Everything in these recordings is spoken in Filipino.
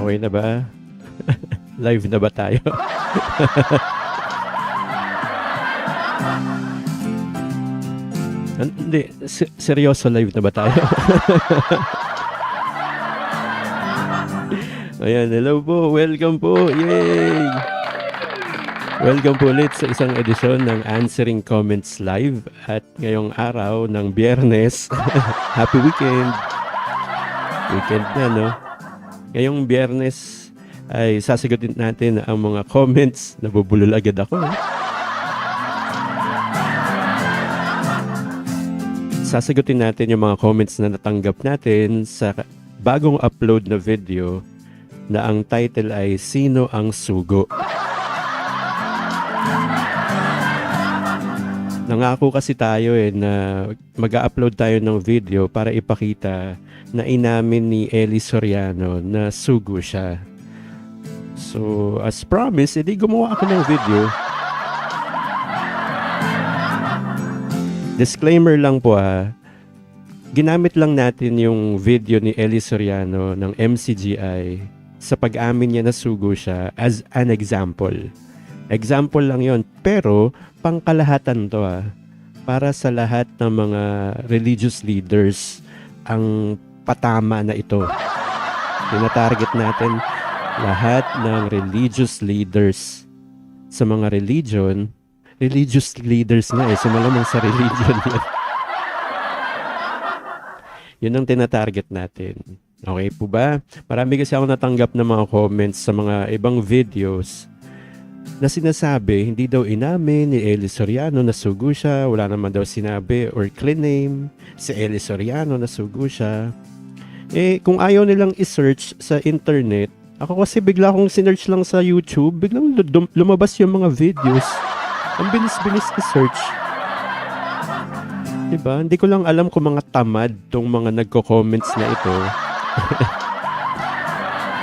Okay na ba? Live na ba tayo? Hindi, seryoso live na ba tayo? Ayan, hello po, welcome po, yay! Welcome po ulit sa isang edisyon ng Answering Comments Live at ngayong araw ng Biyernes. Happy weekend! Weekend na, no? Ngayong Biyernes ay sasagutin natin ang mga comments. Nabubulol agad ako. Sasagutin natin yung mga comments na natanggap natin sa bagong upload na video na ang title ay Sino ang Sugo? Nangako kasi tayo na mag-upload tayo ng video para ipakita na inamin ni Ellie Soriano na sugo siya. So, as promised, edi gumawa ako ng video. Disclaimer lang po ginamit lang natin yung video ni Ellie Soriano ng MCGI sa pag-amin niya na sugo siya as an example. Example lang yon, pero pangkalahatan to para sa lahat ng mga religious leaders ang patama na ito. Tinatarget natin lahat ng religious leaders sa mga religious leaders nga so malamang sa religion yan. Yun ang tinatarget natin. Okay po ba? Marami kasi ako natanggap ng mga comments sa mga ibang videos na sinasabi, hindi daw inamin ni Ellie Soriano na sugo siya, wala naman daw sinabi or claim si Ellie Soriano na sugo siya. Kung ayaw nilang i-search sa internet, ako kasi bigla akong sinearch lang sa YouTube, biglang lumabas yung mga videos. Ang bilis-bilis i-search. Diba? Hindi ko lang alam kung mga tamad tong mga nagko-comments na ito.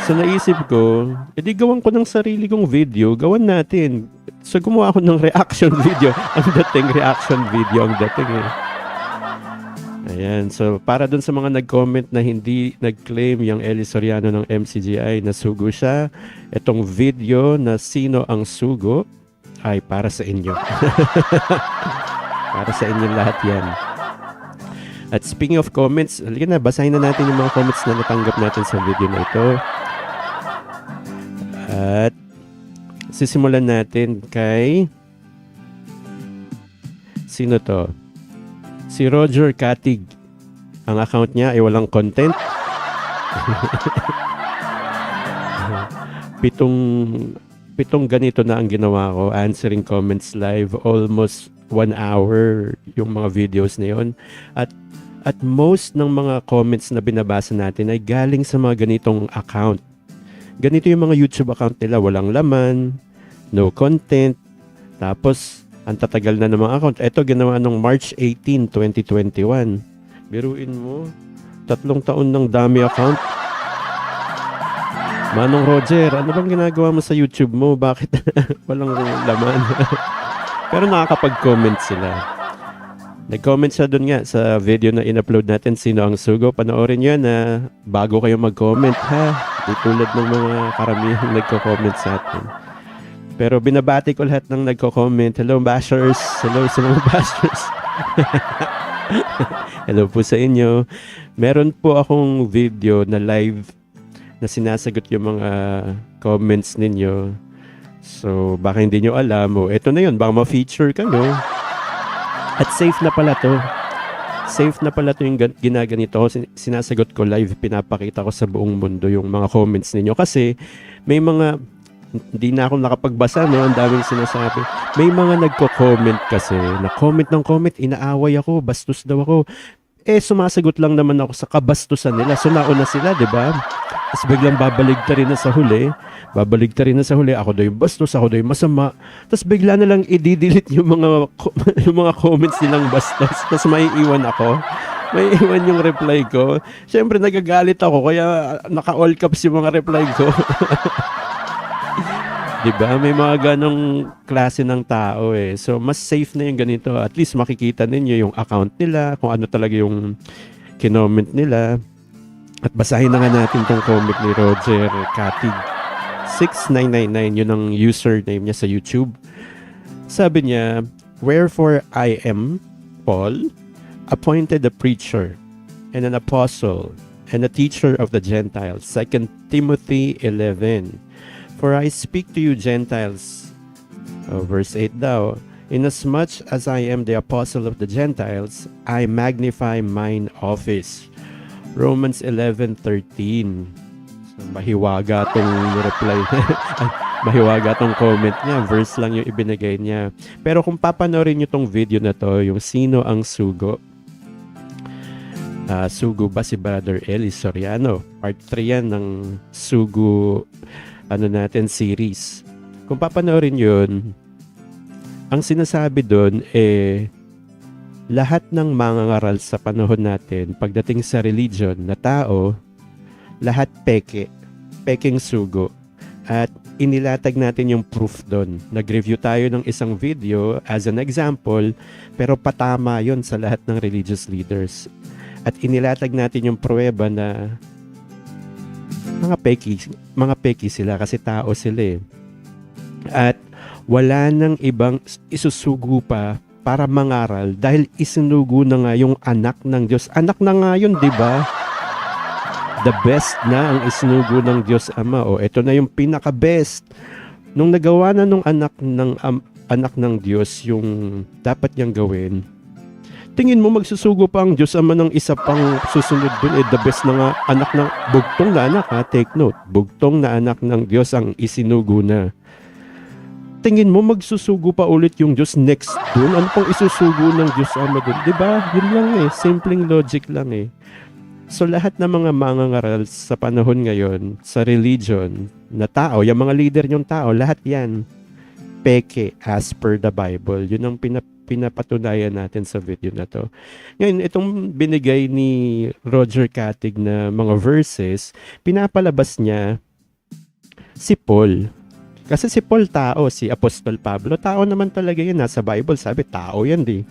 So naisip ko, edi gawan ko ng sarili kong video, gawan natin. So gumawa ako ng reaction video. Ang dating reaction video, ang dating Ayan, so para dun sa mga nag-comment na hindi nag-claim yung Ellie Soriano ng MCGI na sugo siya, itong video na Sino ang Sugo ay para sa inyo. Para sa inyo lahat yan. At speaking of comments, halika na, basahin na natin yung mga comments na natanggap natin sa video na ito. At sisimulan natin kay sino to? Si Roger Katig. Ang account niya ay walang content. Pitong ganito na ang ginawa ko, answering comments live, almost 1 hour yung mga videos na yun. At most ng mga comments na binabasa natin ay galing sa mga ganitong account. Ganito yung mga YouTube account nila, walang laman, no content, tapos ang tatagal na ng mga account. Ito ginawa nung March 18, 2021. Biruin mo, 3 taon ng dami account. Manong Roger, ano bang ginagawa mo sa YouTube mo? Bakit walang laman? Pero nakakapag-comment sila. Nag-comment siya doon nga sa video na in-upload natin, Sino ang Sugo. Panoorin nyo na bago kayo mag-comment Di tulad ng mga karamihang nagko-comment sa atin. Pero binabati ko lahat ng nagko-comment. Hello bashers! Hello sa mga bashers! Hello po sa inyo. Meron po akong video na live na sinasagot yung mga comments ninyo. So baka hindi nyo alam. Eto na yun, baka ma-feature kayo. At safe na pala to. Safe na pala to yung ginaganito ko. Sinasagot ko live, pinapakita ko sa buong mundo yung mga comments ninyo. Kasi may mga, hindi na ako nakapagbasa, no? Ang daming sinasabi. May mga nagko-comment kasi, na comment ng comment, inaaway ako, bastos daw ako. Sumasagot lang naman ako sa kabastusan nila. So nauna sila, di ba? Tapos biglang babaligtarin na sa huli. Ako daw yung bastos, ako daw yung masama. Tapos bigla na lang i-delete yung mga comments nilang bastos. Tapos maiiwan ako. Maiiwan yung reply ko. Siyempre nagagalit ako, kaya naka-all caps yung mga reply ko. Diba? May mga ganong klase ng tao So, mas safe na yung ganito. At least makikita ninyo yung account nila, kung ano talaga yung kinoment nila. At basahin na nga natin tong comment ni Roger Katig. 6999, yun ang username niya sa YouTube. Sabi niya, "Wherefore I am, Paul, appointed a preacher and an apostle and a teacher of the Gentiles." 2 Timothy 11. "For I speak to you Gentiles," verse 8 daw, "inasmuch as I am the apostle of the Gentiles, I magnify mine office." Romans 11:13. So, mahiwaga tong reply. Mahiwaga tong comment niya. Verse lang yung ibinigay niya. Pero kung papanoorin nyo tong video na to, yung sino ang sugo, sugo ba si Brother Eli Soriano? Part 3 yan ng sugo series. Kung papanoorin yun, ang sinasabi doon lahat ng mangangaral sa panahon natin pagdating sa religion na tao, lahat peking sugo. At inilatag natin yung proof doon. Nag-review tayo ng isang video as an example, pero patama yon sa lahat ng religious leaders. At inilatag natin yung pruweba na mga peki sila kasi tao sila eh. At wala nang ibang isusugo pa para mangaral dahil isinugo na nga yung anak ng Diyos. Anak na nga yun, di ba? The best na ang isinugo ng Diyos Ama. O, ito na yung pinaka-best. Nung nagawa na nung anak ng Diyos yung dapat niyang gawin, tingin mo magsusugo pa ang Diyos Ama ng isa pang susunod dun? The best na nga anak ng bugtong na anak, ha? Take note. Bugtong na anak ng Diyos ang isinugo na. Tingin mo magsusugo pa ulit yung Diyos next dun? Ano pang isusugo ng Diyos Ama dun? Diba? Yun lang simpleng logic lang So lahat ng mga mangangaral sa panahon ngayon, sa religion, na tao, yung mga leader yung tao, lahat yan, peke as per the Bible. Yun ang pinapatunayan natin sa video na to. Ngayon, itong binigay ni Roger Katig na mga verses, pinapalabas niya si Paul. Kasi si Paul tao, si Apostol Pablo, tao naman talaga yan. Nasa Bible, sabi, tao yan di.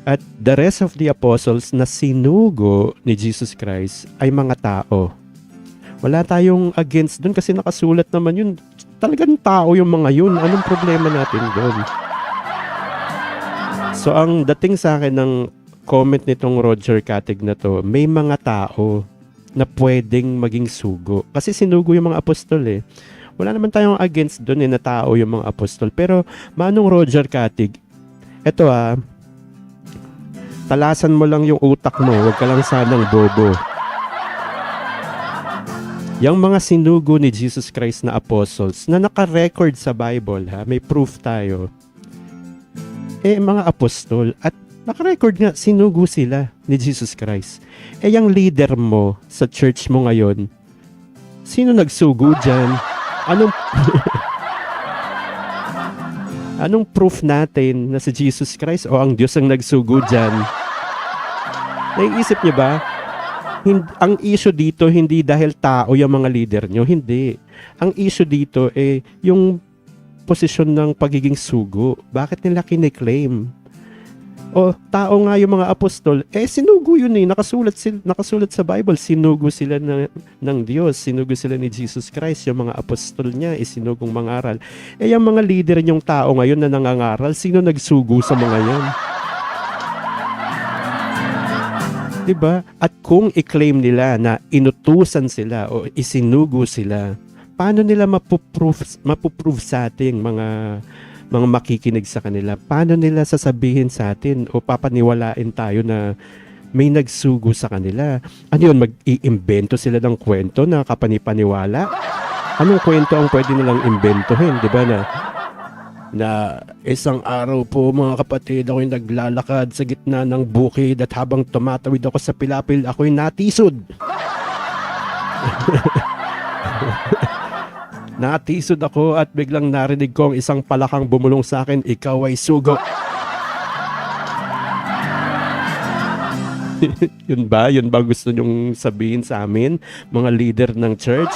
At the rest of the apostles na sinugo ni Jesus Christ ay mga tao. Wala tayong against dun kasi nakasulat naman yun. Talagang tao yung mga yun. Anong problema natin dun? So ang dating sa akin ng comment nitong Roger Katig na to, may mga tao na pwedeng maging sugo. Kasi sinugo yung mga apostol Wala naman tayong against dun na tao yung mga apostol. Pero manong Roger Katig, eto talasan mo lang yung utak mo, huwag ka lang sanang bobo. Yung mga sinugo ni Jesus Christ na apostles na naka-record sa Bible, may proof tayo. Mga apostol at naka-record nga, sinugo sila ni Jesus Christ. Yung leader mo sa church mo ngayon, sino nagsugo dyan? Anong proof natin na si Jesus Christ o ang Diyos ang nagsugo dyan? Naiisip niyo ba? Ang issue dito, hindi dahil tao yung mga leader nyo. Hindi. Ang issue dito, yung posisyon ng pagiging sugo. Bakit nila kiniklaim? O, tao nga yung mga apostol, sinugo yun nakasulat sa Bible, sinugo sila ng Diyos, sinugo sila ni Jesus Christ, yung mga apostol niya, sinugong mangaral. Yung mga leader niyong tao ngayon na nangangaral, sino nagsugo sa mga yan? Diba? At kung i-claim nila na inutusan sila o isinugo sila, paano nila mapuprove sa ating mga makikinig sa kanila? Paano nila sasabihin sa atin o papaniwalain tayo na may nagsugo sa kanila? Ano yun? Mag-iimbento sila ng kwento na kapanipaniwala? Anong kwento ang pwede nilang imbentohin? Diba na isang araw po mga kapatid, ako'y naglalakad sa gitna ng bukid at habang tumatawid ako sa pilapil, ako'y natisod. Natisod ako at biglang narinig ko ang isang palakang bumulong sa akin, ikaw ay sugo. Yun ba? Yun ba gusto nyong sabihin sa amin, mga leader ng church?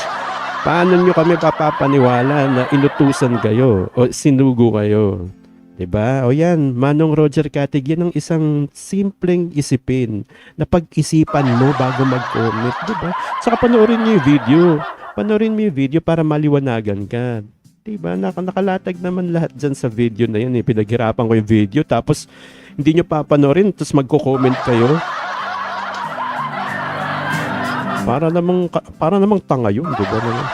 Paano nyo kami papapaniwala na inutusan kayo o sinugo kayo? 'Diba? O yan, Manong Roger Catig, yan ang isang simpleng isipin na pag-isipan mo bago mag-comment, 'di ba? Tsaka panoorin mo yung video. Panoorin mo yung video para maliwanagan ka. 'Diba? Nakalatag naman lahat dyan sa video na yan eh. Pinaghirapan ko yung video tapos hindi nyo papanoorin tapos magko-comment kayo. Para namang tanga yun, 'di ba? Naman?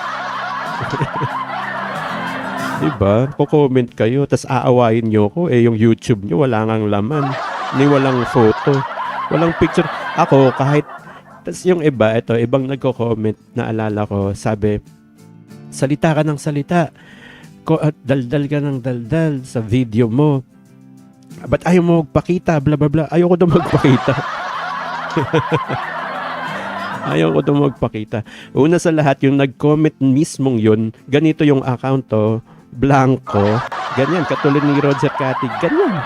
'Di ba? Ko-comment kayo tapos aawayin niyo ko yung YouTube niyo wala ngang laman, ni walang photo, walang picture. Ako kahit tas yung iba, ibang nagko-comment, naalala ko, sabi, salita ka ng salita, at daldal ka ng daldal sa video mo. Ba't ayaw mo magpakita? Bla bla bla. Ayoko daw magpakita. Ayaw ko daw magpakita. Una sa lahat, yung nag-comment mismong yun, ganito yung account to, blanco, ganyan, katulad ni Roger Catig, ganyan.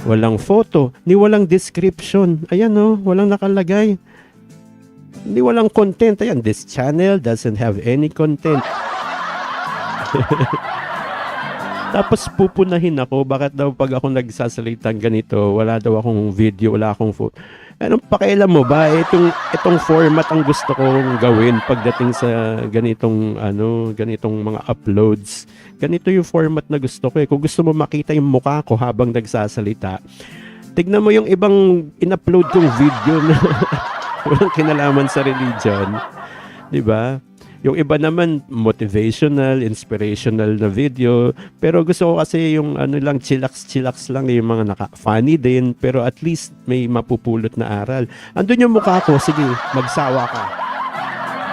Walang photo, ni walang description. Ayan walang nakalagay. Ni walang content. Ayan, this channel doesn't have any content. Tapos pupunahin ako, bakit daw pag ako nagsasalitang ganito, wala daw akong video, wala akong photo. Anong pakialam mo ba? Itong format ang gusto kong gawin pagdating sa ganitong mga uploads. Ganito yung format na gusto ko eh. Kung gusto mo makita yung mukha ko habang nagsasalita, tignan mo yung ibang in-upload kong video na walang kinalaman sa religion. 'Di ba? Yung iba naman motivational, inspirational na video, pero gusto ko kasi yung lang chillax lang, yung mga funny din, pero at least may mapupulot na aral. Andun yung mukha ko, sige, magsawa ka.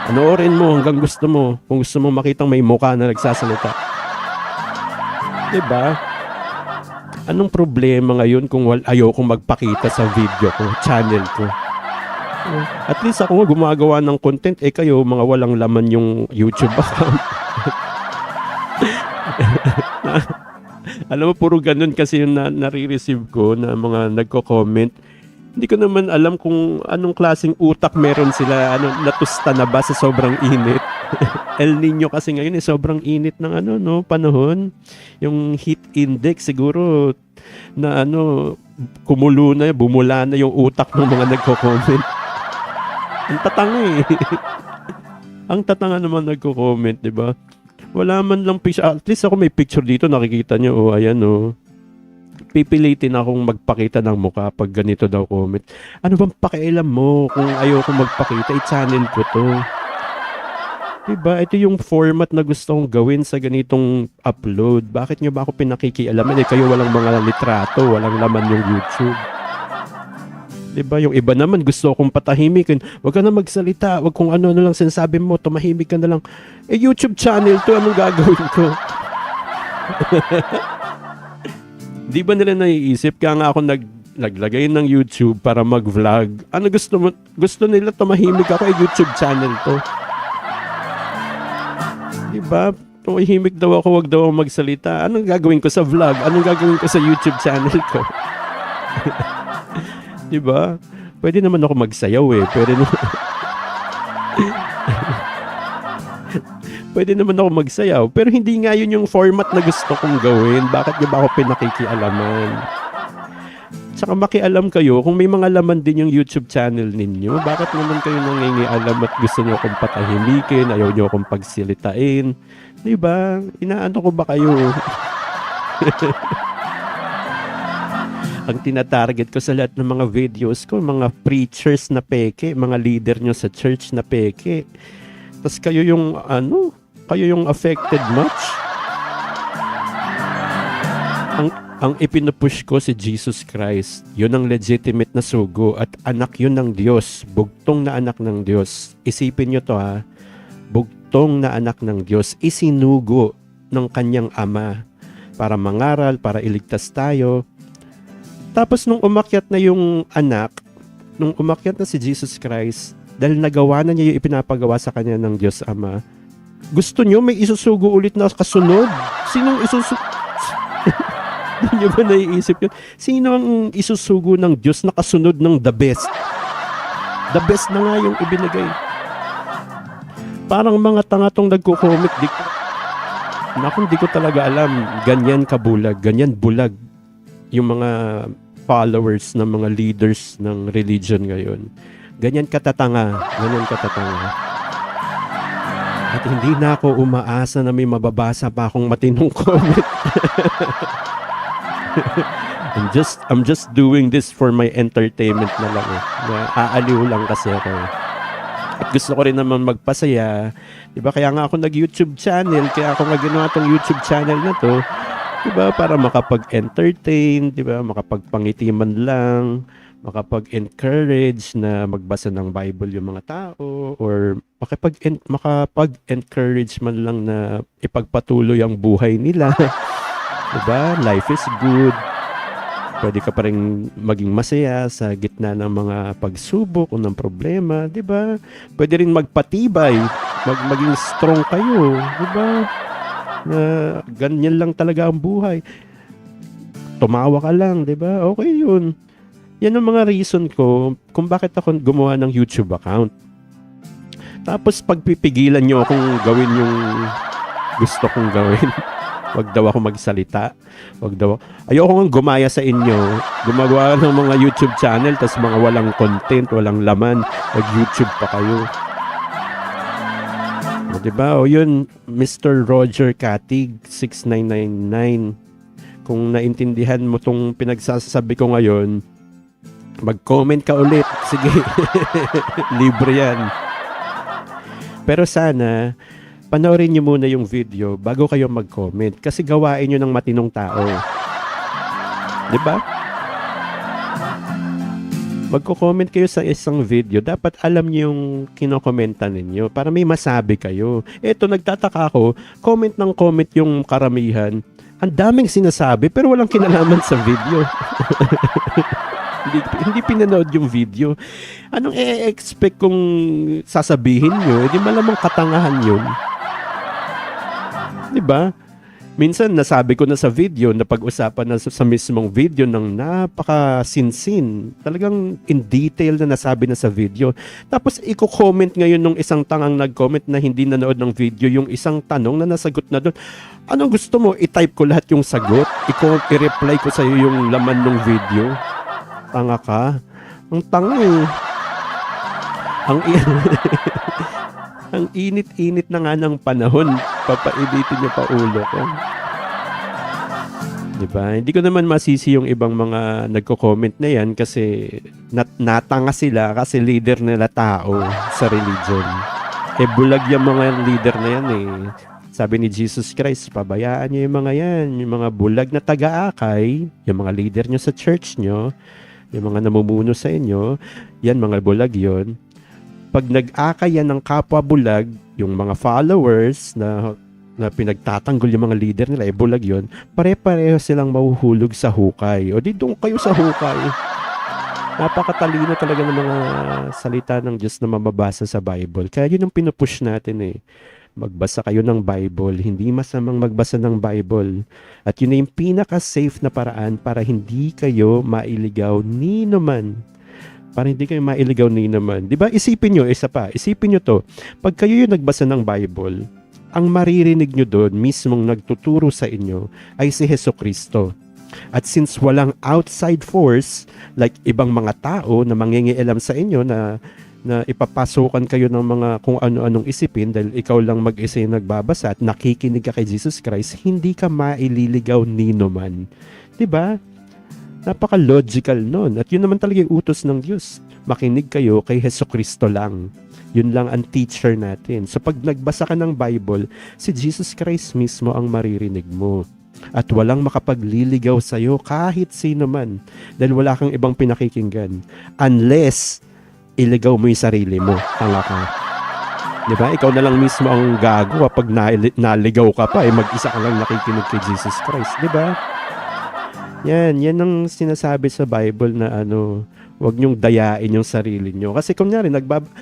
Panoorin mo hanggang gusto mo, kung gusto mo makitang may mukha na nagsasalita. 'Di ba? Anong problema ngayon kung ayaw kong magpakita sa video ko, channel ko? At least ako gumagawa ng content, kayo mga walang laman yung YouTube account. Alam mo, puro ganun kasi yung nare-receive ko na mga nagko-comment. Hindi ko naman alam kung anong klaseng utak meron sila, natusta na ba sa sobrang init. El Nino kasi ngayon sobrang init ng panahon. Yung heat index siguro na bumula na yung utak ng mga nagko-comment. Ang tatanga eh. Ang tatanga naman nagko-comment, 'di ba? Wala man lang picture. At least ako may picture dito, nakikita nyo. Ayan Pipilitin akong magpakita ng mukha pag ganito daw comment. Ano bang pakialam mo kung ayoko magpakita? I-channel ko to. 'Di ba? Ito yung format na gusto kong gawin sa ganitong upload. Bakit nyo ba ako pinakikialaman? Kayo walang mga litrato, walang laman yung YouTube. 'Di ba? Yung iba naman gusto akong patahimikin. Huwag ka na magsalita. Huwag kung ano lang sinasabi mo. Tumahimik ka na lang. YouTube channel to. Anong gagawin ko? Di ba nila naiisip? Kaya nga ako naglagay ng YouTube para mag-vlog. Ano gusto mo? Gusto nila tumahimik ako. YouTube channel to. Di ba? Tumahimik daw ako. Huwag daw ako magsalita. Anong gagawin ko sa vlog? Anong gagawin ko sa YouTube channel ko? 'Di ba? Pwede naman ako magsayaw Pwede naman ako magsayaw, pero hindi nga yun yung format na gusto kong gawin. Bakit niyo ba ako pinakikialaman? Tsaka makialam kayo kung may mga laman din yung YouTube channel ninyo. Bakit naman kayo nangingialam at gusto niyo akong patahimikin, ayaw niyo akong pagsilitain? 'Di ba? Inaano ko ba kayo? Ang tinatarget ko sa lahat ng mga videos ko, mga preachers na peke, mga leader nyo sa church na peke. Tapos kayo yung affected much. Ang ipinupush ko si Jesus Christ. Yun ang legitimate na sugo at anak yun ng Diyos. Bugtong na anak ng Diyos. Isipin nyo to Bugtong na anak ng Diyos. Isinugo ng kanyang ama para mangaral, para iligtas tayo. Tapos nung umakyat na yung anak, nung umakyat na si Jesus Christ, dahil nagawa na niya yung ipinapagawa sa kanya ng Diyos Ama, gusto nyo may isusugo ulit na kasunod? Sinong isusugo? Hindi nyo ba naiisip yun? Sino ang isusugo ng Diyos na kasunod ng the best? The best na nga yung ibinigay. Parang mga tanga tong nagko-comment. Naku, hindi ko talaga alam. Ganyan kabulag, ganyan bulag yung mga followers ng mga leaders ng religion ngayon. Ganyan katatanga, ganyan katatanga. At hindi na ako umaasa na may mababasa pa akong matinong comment. I'm just doing this for my entertainment na lang. Naaaliw lang kasi ako. At gusto ko rin naman magpasaya. Diba? Kaya nga ako nag-YouTube channel. Kaya ako nga ginawa tong YouTube channel na to. Diba? Para makapag-entertain. Diba? Makapagpangiti man lang. Makapag-encourage na magbasa ng Bible yung mga tao. Or makapag-encourage man lang na ipagpatuloy ang buhay nila. Diba? Life is good. Pwede ka pa rin maging masaya sa gitna ng mga pagsubok o ng problema, di ba? Pwede rin magpatibay, maging strong kayo, di ba? Na ganyan lang talaga ang buhay. Tumawa ka lang, di ba? Okay yun. Yan ang mga reason ko kung bakit ako gumawa ng YouTube account. Tapos pagpipigilan nyo akong gawin yung gusto kong gawin. Wag daw ako magsalita. Ayoko nga gumaya sa inyo. Gumagawa ng mga YouTube channel tas mga walang content, walang laman. Mag-YouTube pa kayo. O, diba? O yun, Mr. Roger Katig, 6999. Kung naintindihan mo tong pinagsasabi ko ngayon, mag-comment ka ulit. Sige. Libre yan. Pero sana, panoorin nyo muna yung video bago kayo mag-comment kasi gawain nyo ng matinong tao. Diba? Magko-comment kayo sa isang video, dapat alam nyo yung kinokomenta ninyo para may masabi kayo. Eto, nagtataka ako, comment ng comment yung karamihan. Ang daming sinasabi pero walang kinalaman sa video. Hindi pinanood yung video. Anong i-expect kung sasabihin nyo? Hindi malamang katangahan yun. Diba? Minsan nasabi ko na sa video, napag-usapan na sa mismong video ng napaka-sinsin. Talagang in detail na nasabi na sa video. Tapos i-comment ngayon nung isang tangang nag-comment na hindi nanood ng video yung isang tanong na nasagot na doon. Anong gusto mo? I-type ko lahat yung sagot? I-reply ko sa iyo yung laman ng video? Tanga ka? Ang tanga eh. Ang init-init na nga ng panahon. Papainitin niyo pa ulo ko. Diba? Hindi ko naman masisi yung ibang mga nagko-comment na yan kasi natanga sila kasi leader nila tao sa religion. Bulag yung mga leader na yan eh. Sabi ni Jesus Christ, pabayaan niyo yung mga yan. Yung mga bulag na taga-akay, yung mga leader nyo sa church nyo, yung mga namumuno sa inyo, yan mga bulag yon. Pag nag-akay yan ng kapwa bulag, yung mga followers na pinagtatanggol yung mga leader nila, bulag yon, pare-pareho silang mahuhulog sa hukay. O di doon kayo sa hukay. Napakatalino talaga ng mga salita ng Diyos na mababasa sa Bible. Kaya yun ang pinupush natin eh. Magbasa kayo ng Bible. Hindi masamang magbasa ng Bible. At yun na yung pinaka-safe na paraan para hindi kayo mailigaw ni naman. Para hindi kayo mailigaw ni naman. Diba? Isipin nyo, isa pa. Isipin nyo to. Pag kayo yung nagbasa ng Bible, ang maririnig nyo doon, mismong nagtuturo sa inyo, ay si Hesukristo. At since walang outside force, like ibang mga tao na mangingialam sa inyo na ipapasukan kayo ng mga kung ano-anong isipin dahil ikaw lang mag-isa yung nagbabasa at nakikinig ka kay Jesus Christ, hindi ka maililigaw ni naman. Diba? Napaka-logical nun. At yun naman talaga yung utos ng Diyos. Makinig kayo kay Hesukristo lang. Yun lang ang teacher natin. So pag nagbasa ka ng Bible, si Jesus Christ mismo ang maririnig mo. At walang makapagliligaw sa'yo kahit sino man. Dahil wala kang ibang pinakikinggan. Unless, iligaw mo yung sarili mo. Tanga ka. Diba? Ikaw na lang mismo ang gago kapag naligaw ka pa. Mag-isa ka lang nakikinig kay Jesus Christ. Diba? Yan ang sinasabi sa Bible na huwag niyong dayain yung sarili niyo. Kasi kunyari,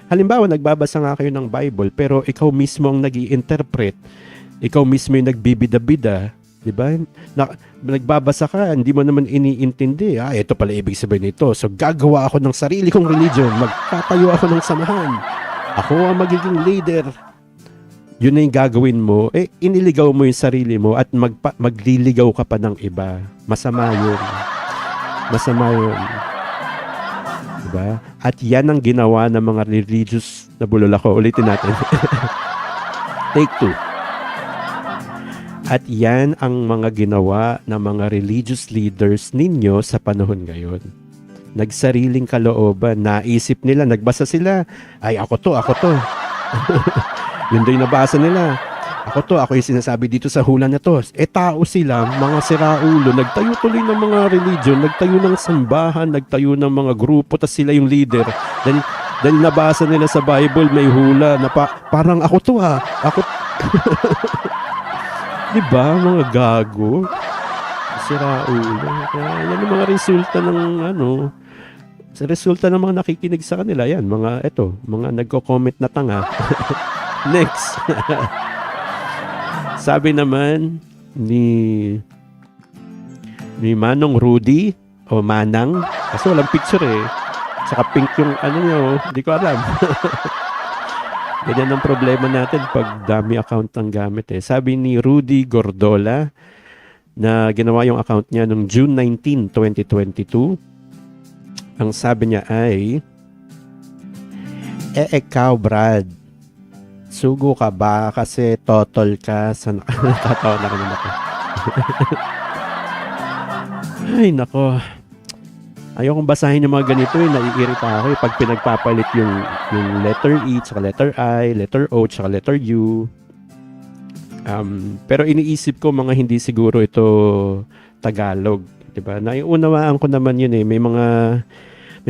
halimbawa, nagbabasa nga kayo ng Bible, pero ikaw mismo ang nag-i-interpret. Ikaw mismo yung nagbibida-bida. Diba? Nagbabasa ka, hindi mo naman iniintindi. Ito pala ibig sabihin nito. So, gagawa ako ng sarili kong religion. Magtatayo ako ng samahan. Ako ang magiging leader. yun na yung gagawin mo, iniligaw mo yung sarili mo at magliligaw ka pa ng iba. Masama yun. Masama yun. Diba? At yan ang ginawa ng mga religious na bulolako. Ulitin natin. Take 2. At yan ang mga ginawa ng mga religious leaders ninyo sa panahon ngayon. Nagsariling kalooban, naisip nila, nagbasa sila, ay ako to. Yun do'y nabasa nila. Ako yung sinasabi dito sa hula na to. Tao sila, mga siraulo, nagtayo tuloy ng mga religion, nagtayo ng sambahan, nagtayo ng mga grupo, tas sila yung leader. Dahil nabasa nila sa Bible, may hula na parang ako to Ako. Diba, mga gago? Siraulo. Kaya yan yung mga resulta ng sa resulta ng mga nakikinig sa kanila, yan, mga nagko-comment na tanga. Next. Sabi naman ni Manong Rudy o Manang, kasi walang picture saka pink yung hindi ko alam. Ganyan ang problema natin pag dami account ang gamit Sabi ni Rudy Gordola na ginawa yung account niya noong June 19, 2022. Ang sabi niya ay, ikaw Brad, sugo ka ba kasi totol ka sa natatawa na naman ako. Ay nako. Ayokong basahin yung mga ganito naiirita ako pag pinagpapalit yung letter E tsaka letter I, letter O tsaka letter U. Pero iniisip ko mga hindi siguro ito Tagalog, 'di ba? Naiunawaan ko naman yun may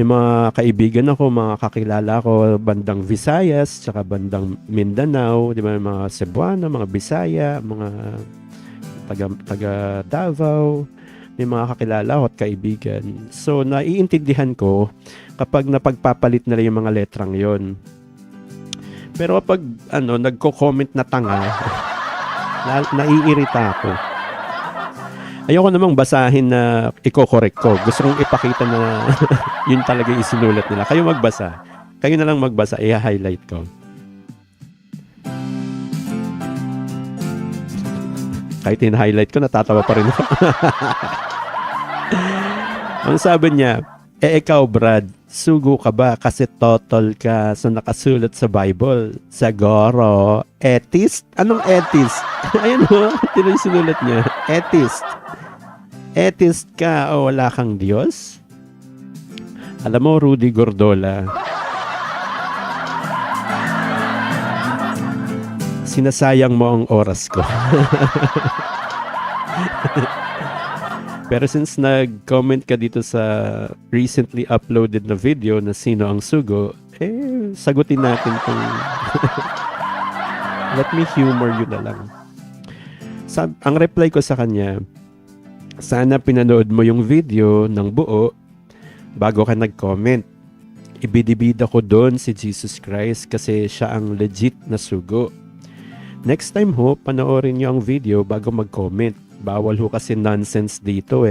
mga kaibigan ako, mga kakilala ko bandang Visayas, tsaka bandang Mindanao, 'di ba? Mga Cebuano, mga Bisaya, mga taga Davao. May mga kakilala ko at kaibigan. So, naiintindihan ko kapag napagpapalit nila yung mga letrang yon. Pero kapag nagko-comment na tanga, naiirita ako. Ayoko namang basahin na iko-correct ko. Gusto kong ipakita na yun talaga isinulat nila. Kayo magbasa. Kayo na lang magbasa. I-highlight ko. Kahit in-highlight ko, natatawa pa rin ako. Ang sabi niya, ikaw Brad, sugo ka ba kasi totol ka sa nakasulat sa Bible? Siguro, atheist? Anong atheist? Ayan ito yung sinulat niya. Atheist. Atheist ka o wala kang Diyos? Alam mo, Rudy Gordola, sinasayang mo ang oras ko. Pero since nag-comment ka dito sa recently uploaded na video na sino ang sugo, sagutin natin kung let me humor you na lang. Ang reply ko sa kanya, sana pinanood mo yung video ng buo bago ka nag-comment. Ibidibida ko doon si Jesus Christ kasi siya ang legit na sugo. Next time panoorin niyo ang video bago mag-comment. Bawal kasi nonsense dito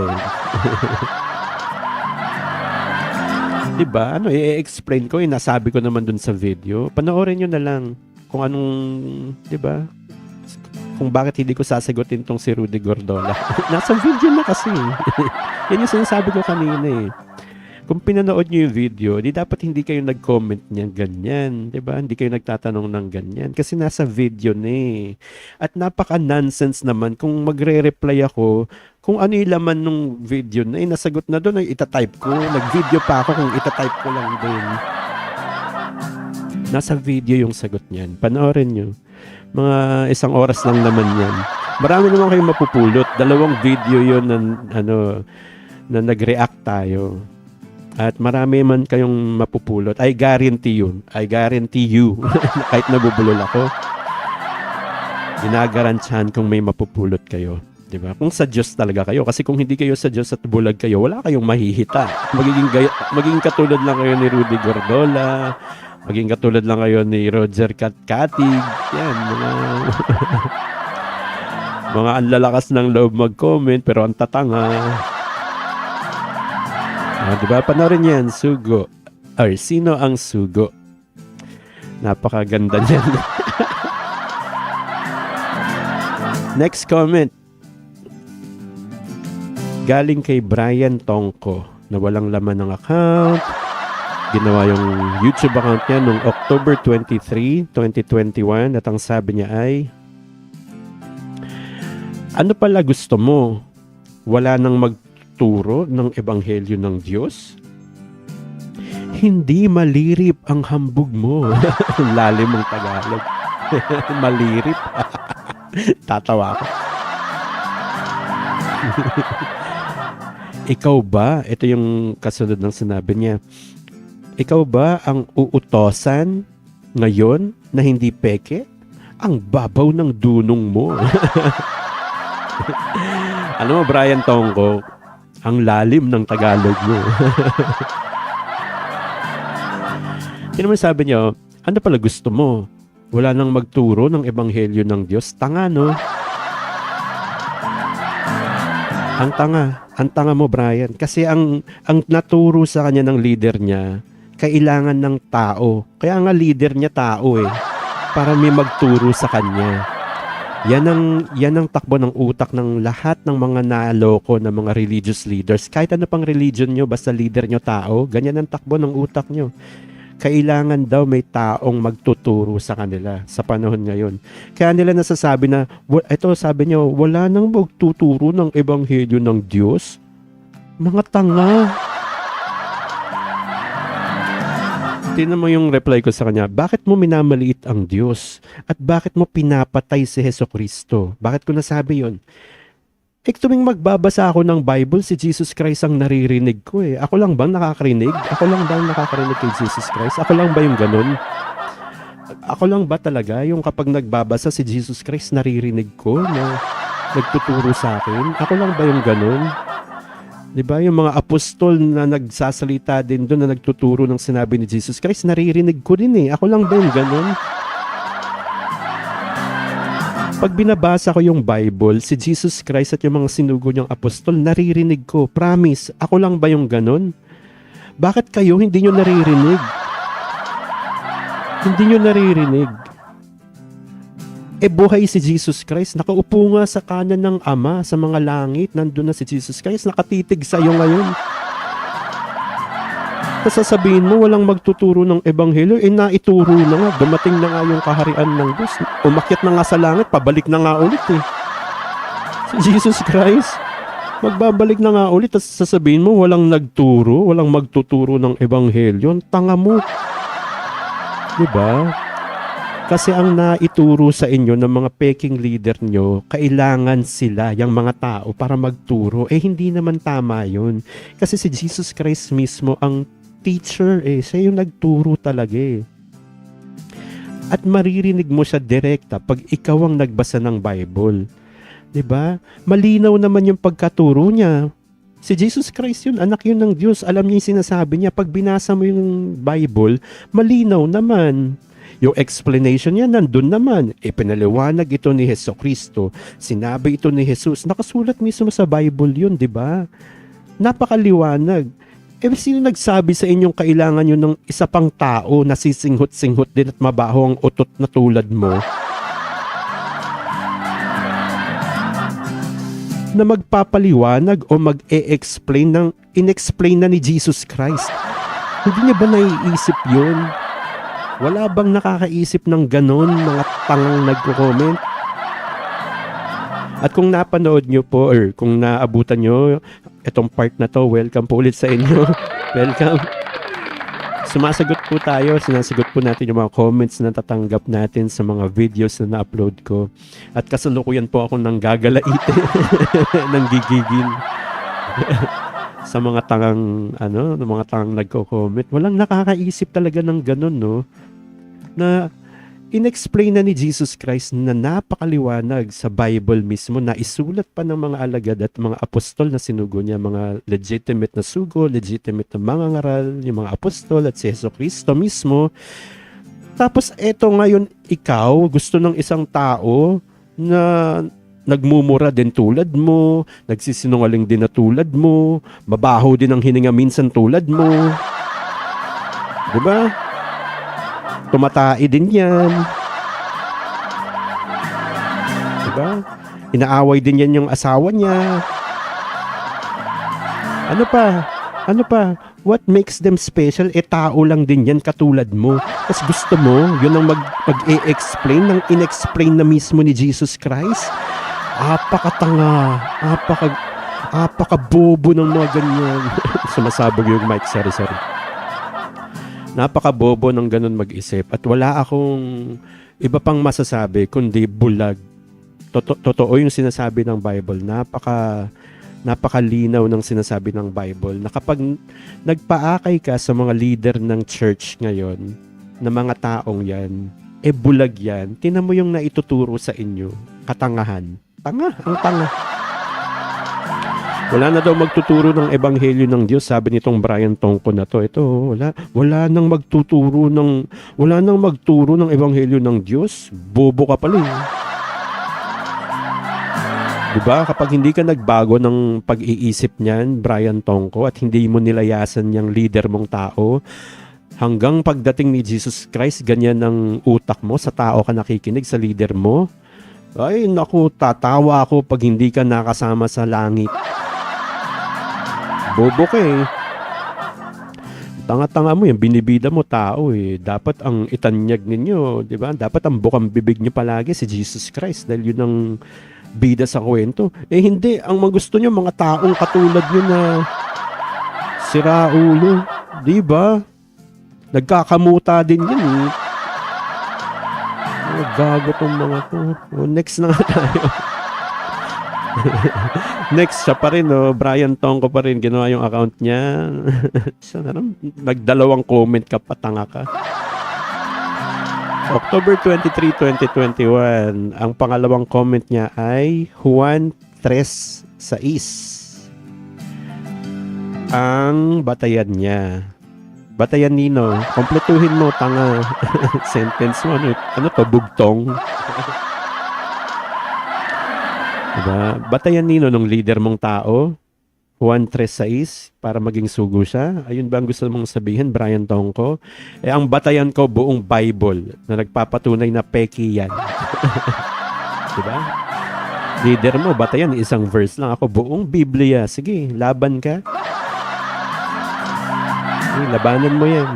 Diba? I-explain ko nasabi ko naman dun sa video. Panoorin niyo na lang kung anong, diba? Kung bakit hindi ko sasagutin tong si Rudy Gordola. Nasa video na kasi. Yan yung sinasabi ko kanina Kung pinanood nyo yung video, di dapat hindi kayo nag-comment niyan ganyan. Diba? Hindi kayo nagtatanong ng ganyan. Kasi nasa video na At napaka-nonsense naman kung magre-reply ako kung ano yung laman ng video na nasagot na doon, ay itatype ko. Nag-video pa ako kung itatype ko lang din. Nasa video yung sagot niyan. Panoorin nyo. Mga 1 oras lang naman yan. Marami naman kayong mapupulot. 2 video yun na nag-react tayo. At marami man kayong mapupulot. I guarantee you. Kahit nabubulol ako, ginagarantihan kung may mapupulot kayo. Diba? Kung sa Diyos talaga kayo. Kasi kung hindi kayo sa Diyos at bulag kayo, wala kayong mahihita. Magiging katulad lang kayo ni Rudy Gordola. Maging katulad lang kayo ni Roger Katig. Yan, mga anlalakas ng loob mag-comment pero ang tatanga. Diba? Panoorin yan, sugo. Sino ang sugo? Napakaganda niyan. Next comment. Galing kay Brian Tongko na walang laman ng account. Ginawa yung YouTube account niya noong October 23, 2021 at ang sabi niya ay, ano pala gusto mo? Wala nang magturo ng ebanghelyo ng Diyos? Hindi malirip ang hambog mo. Lalim ang Tagalog. Malirip. Tatawa ako. Ikaw ba, ito yung kasunod ng sinabi niya, ikaw ba ang uutosan ngayon na hindi peke? Ang babaw ng dunong mo. Alam mo, Brian Tongko, ang lalim ng Tagalog mo. Yun naman sabi niyo, ano pala gusto mo? Wala nang magturo ng ebanghelyo ng Diyos. Tanga, no? Ang tanga mo, Brian. Kasi ang naturo sa kanya ng leader niya, kailangan ng tao. Kaya nga leader niya tao eh. Para may magturo sa kanya. Yan ang takbo ng utak ng lahat ng mga naloko na mga religious leaders. Kahit ano pang religion nyo, basta leader nyo tao, ganyan ang takbo ng utak nyo. Kailangan daw may taong magtuturo sa kanila sa panahon ngayon. Kaya nila nasasabi na, ito sabi nyo, wala nang magtuturo ng ebanghelyo ng Diyos. Mga tanga. Tingnan mo yung reply ko sa kanya, bakit mo minamaliit ang Diyos? At bakit mo pinapatay si Hesukristo? Bakit ko nasabi yon? Tuwing magbabasa ako ng Bible, si Jesus Christ ang naririnig ko eh. Ako lang bang nakakarinig? Ako lang bang nakakarinig kay Jesus Christ? Ako lang ba yung ganun? Ako lang ba talaga yung kapag nagbabasa si Jesus Christ, naririnig ko na nagtuturo sa akin? Ako lang ba yung ganun? Diba? Yung mga apostol na nagsasalita din doon na nagtuturo ng sinabi ni Jesus Christ, naririnig ko din eh. Ako lang ba yung ganun? Pag binabasa ko yung Bible, si Jesus Christ at yung mga sinugo niyang apostol, naririnig ko. Promise, ako lang ba yung ganun? Bakit kayo hindi nyo naririnig? Hindi nyo naririnig. Buhay si Jesus Christ. Nakaupo nga sa kanan ng Ama sa mga langit. Nandun na si Jesus Christ. Nakatitig sa'yo ngayon. Tapos sasabihin mo, walang magtuturo ng ebanghelyo. Naituro na nga. Dumating na nga yung kaharian ng Diyos. Umakyat na nga sa langit. Pabalik na nga ulit eh. Si Jesus Christ, magbabalik na nga ulit. Tapos sasabihin mo, walang nagturo, walang magtuturo ng ebanghelyo. Tanga mo. Diba? Kasi ang naituro sa inyo ng mga peking leader nyo, kailangan sila, yung mga tao, para magturo. Hindi naman tama yun. Kasi si Jesus Christ mismo ang teacher eh. Siya yung nagturo talaga eh. At maririnig mo siya direkta pag ikaw ang nagbasa ng Bible. 'Di ba? Malinaw naman yung pagkaturo niya. Si Jesus Christ yun, anak yun ng Diyos. Alam niya yung sinasabi niya. Pag binasa mo yung Bible, malinaw naman. Yung explanation niya nandun naman. Pinaliwanag ito ni Hesukristo. Sinabi ito ni Jesus. Nakasulat mismo sa Bible yun, 'di ba? Napakaliwanag. Sino nagsabi sa inyong kailangan nyo ng isa pang tao na sisinghot-singhot din at mabaho ang utot na tulad mo? Na magpapaliwanag o mag-e-explain ng inexplain na ni Jesus Christ. Hindi niya ba naiisip yun? Wala bang nakakaisip ng ganon mga tangang nagko-comment? At kung napanood nyo po or kung naabutan nyo itong part na to, welcome po ulit sa inyo. Welcome. Sumasagot po tayo, sinasagot po natin yung mga comments na tatanggap natin sa mga videos na na-upload ko. At kasalukuyan po ako nang gagalaite, nang gigigil. Sa mga tangang, mga tangang nagko-comment. Walang nakakaisip talaga ng ganun, no? Na inexplain na ni Jesus Christ na napakaliwanag sa Bible mismo na isulat pa ng mga alagad at mga apostol na sinugo niya, mga legitimate na sugo, legitimate na mga ngaral, yung mga apostol at si Hesukristo mismo. Tapos eto ngayon ikaw, gusto ng isang tao na nagmumura din tulad mo, nagsisinungaling din na tulad mo, mabaho din ang hininga minsan tulad mo. Diba? Tumatai din yan. Diba? Inaaway din yan yung asawa niya. Ano pa? Ano pa? What makes them special? Tao lang din yan katulad mo. Tapos gusto mo, yun ang mag-e-explain ng inexplain na mismo ni Jesus Christ? Apakatanga. Apakabobo ng mga ganyan. Sumasabog yung mic. Sorry. Napakabobo ng ganun mag-isip. At wala akong iba pang masasabi kundi bulag. Totoo yung sinasabi ng Bible. Napakalinaw ng sinasabi ng Bible na kapag nagpaakay ka sa mga leader ng church ngayon, na mga taong yan, bulag yan, tinan mo yung naituturo sa inyo, katangahan. Ang tanga. Wala na daw magtuturo ng ebanghelyo ng Diyos, sabi nitong Brian Tongko na to. Ito, wala nang magturo ng ebanghelyo ng Diyos. Bobo ka pala eh. Diba? Kapag hindi ka nagbago ng pag-iisip niyan, Brian Tongko, at hindi mo nilayasan yung leader mong tao, hanggang pagdating ni Jesus Christ, ganyan ang utak mo sa tao ka nakikinig, sa leader mo. Ay, naku, tatawa ako pag hindi ka nakasama sa langit. Bobo ka eh. Tanga-tanga mo yan, binibida mo tao eh. Dapat ang itanyag ninyo, di ba? Dapat ang bukang bibig nyo palagi si Jesus Christ dahil yun ang bida sa kwento. Hindi, ang gusto nyo mga taong katulad nyo na siraulo, di ba? Nagkakamuta din yun eh. Gago tong mga to. Next na nga tayo. Next, siya pa rin, Brian Tongko pa rin, ginawa yung account niya. Nagdalawang comment ka, patanga ka. October 23, 2021, ang pangalawang comment niya ay Juan 3:6. Ang batayan niya. Batayan nino, kompletuhin mo, tanga. Sentence mo, ano to, bugtong? Diba? Batayan nino ng leader mong tao, Juan 3:6, para maging sugo siya. Ayun ba ang gusto mong sabihin, Brian Tongko? Ang batayan ko buong Bible na nagpapatunay na peki yan. Diba? Leader mo, batayan, isang verse lang. Ako, buong Biblia. Sige, laban ka. Labanan mo yan.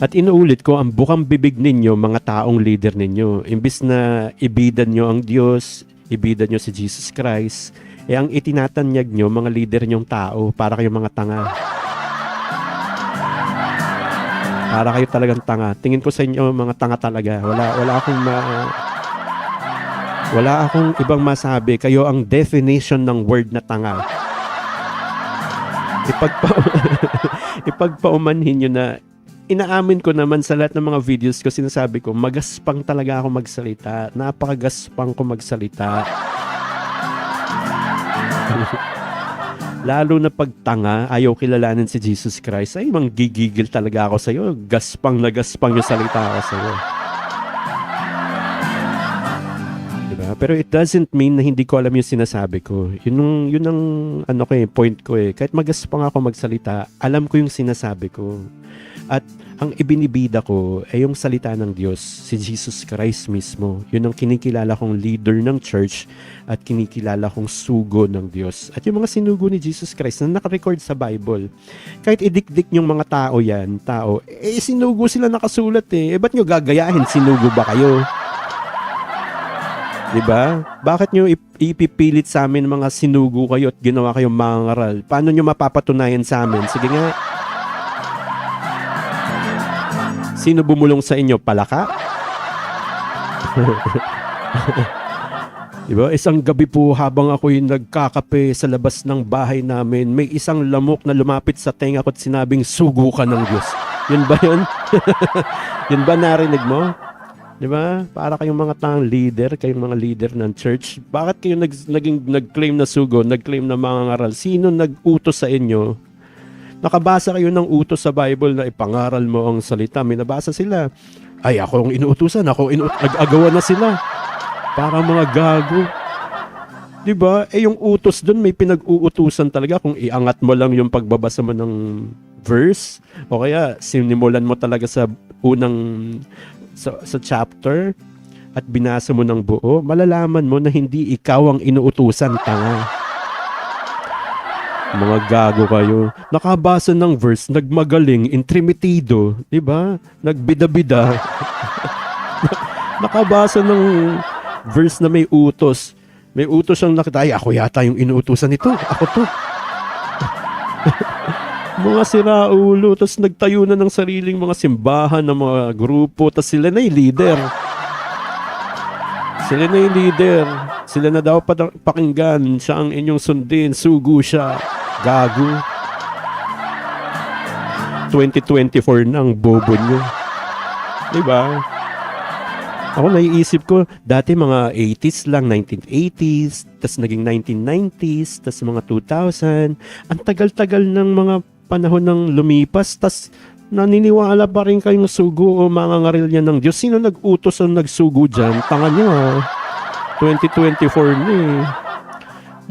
At inuulit ko, ang bukang bibig ninyo, mga taong leader ninyo, imbis na ibidan nyo ang Diyos, ibidan nyo si Jesus Christ, ang itinatanyag nyo, mga leader nyong tao, para kayong mga tanga. Para kayo talagang tanga. Tingin ko sa inyo, mga tanga talaga. Wala akong ibang masabi. Kayo ang definition ng word na tanga. Ipagpaumanhin nyo na inaamin ko naman sa lahat ng mga videos ko, sinasabi ko, magaspang talaga ako magsalita. Napakagaspang ko magsalita. Lalo na pagtanga, ayaw kilalanin si Jesus Christ, ay manggigigil talaga ako sa'yo. Gaspang na gaspang yung salita ako sa'yo. Diba? Pero it doesn't mean na hindi ko alam yung sinasabi ko. Yun ang point ko eh. Kahit magaspang ako magsalita, alam ko yung sinasabi ko. At ang ibinibida ko ay yung salita ng Diyos, si Jesus Christ mismo. Yun ang kinikilala kong leader ng church at kinikilala kong sugo ng Diyos. At yung mga sinugo ni Jesus Christ na nakarecord sa Bible, kahit idikdik yung mga tao, sinugo sila nakasulat eh. Ba't nyo gagayahin? Sinugo ba kayo? Diba? Bakit nyo ipipilit sa amin mga sinugo kayo at ginawa kayong mangaral? Paano nyo mapapatunayan sa amin? Sige nga. Sino bumulong sa inyo? Palaka? Diba? Isang gabi po habang ako'y nagkakape sa labas ng bahay namin, may isang lamok na lumapit sa tenga ko at sinabing, sugo ka ng Diyos. Yun ba yun? Yun ba narinig mo? Diba? Para kayong mga tang leader, kayong mga leader ng church. Bakit kayo nag-claim na sugo, nag-claim na mga ngaral? Sino nag-utos sa inyo? Nakabasa kayo ng utos sa Bible na ipangaral mo ang salita. May nabasa sila. Ay, ako ang inuutusan. Nag-agawan na sila. Para mga gago. Diba? Yung utos dun, may pinag-uutusan talaga. Kung iangat mo lang yung pagbabasa mo ng verse, o kaya sinimulan mo talaga sa unang sa chapter, at binasa mo ng buo, malalaman mo na hindi ikaw ang inuutusan, tanga. Mga gago kayo. Nakabasa ng verse, nagmagaling, intrimitido, di ba? Nagbida-bida. Nakabasa ng verse na may utos. May utos siyang nakita, ay, ako yata yung inuutusan nito. Ako to. Mga siraulo, tapos nagtayo na ng sariling mga simbahan ng mga grupo, tapos sila na yung leader. Sila na yung leader. Sila na daw pakinggan. Siya ang inyong sundin. Sugo siya. Gago. 2024 na ang bobo nyo. Diba? Ako naiisip ko, dati mga 80s lang, 1980s, tas naging 1990s, tas mga 2000. Ang tagal-tagal ng mga panahon ng lumipas, tas naniniwala pa rin kayong sugo o mga ngarilya ng Diyos. Sino nag-utos ang nagsugo dyan? Tanga nyo 2024 na eh.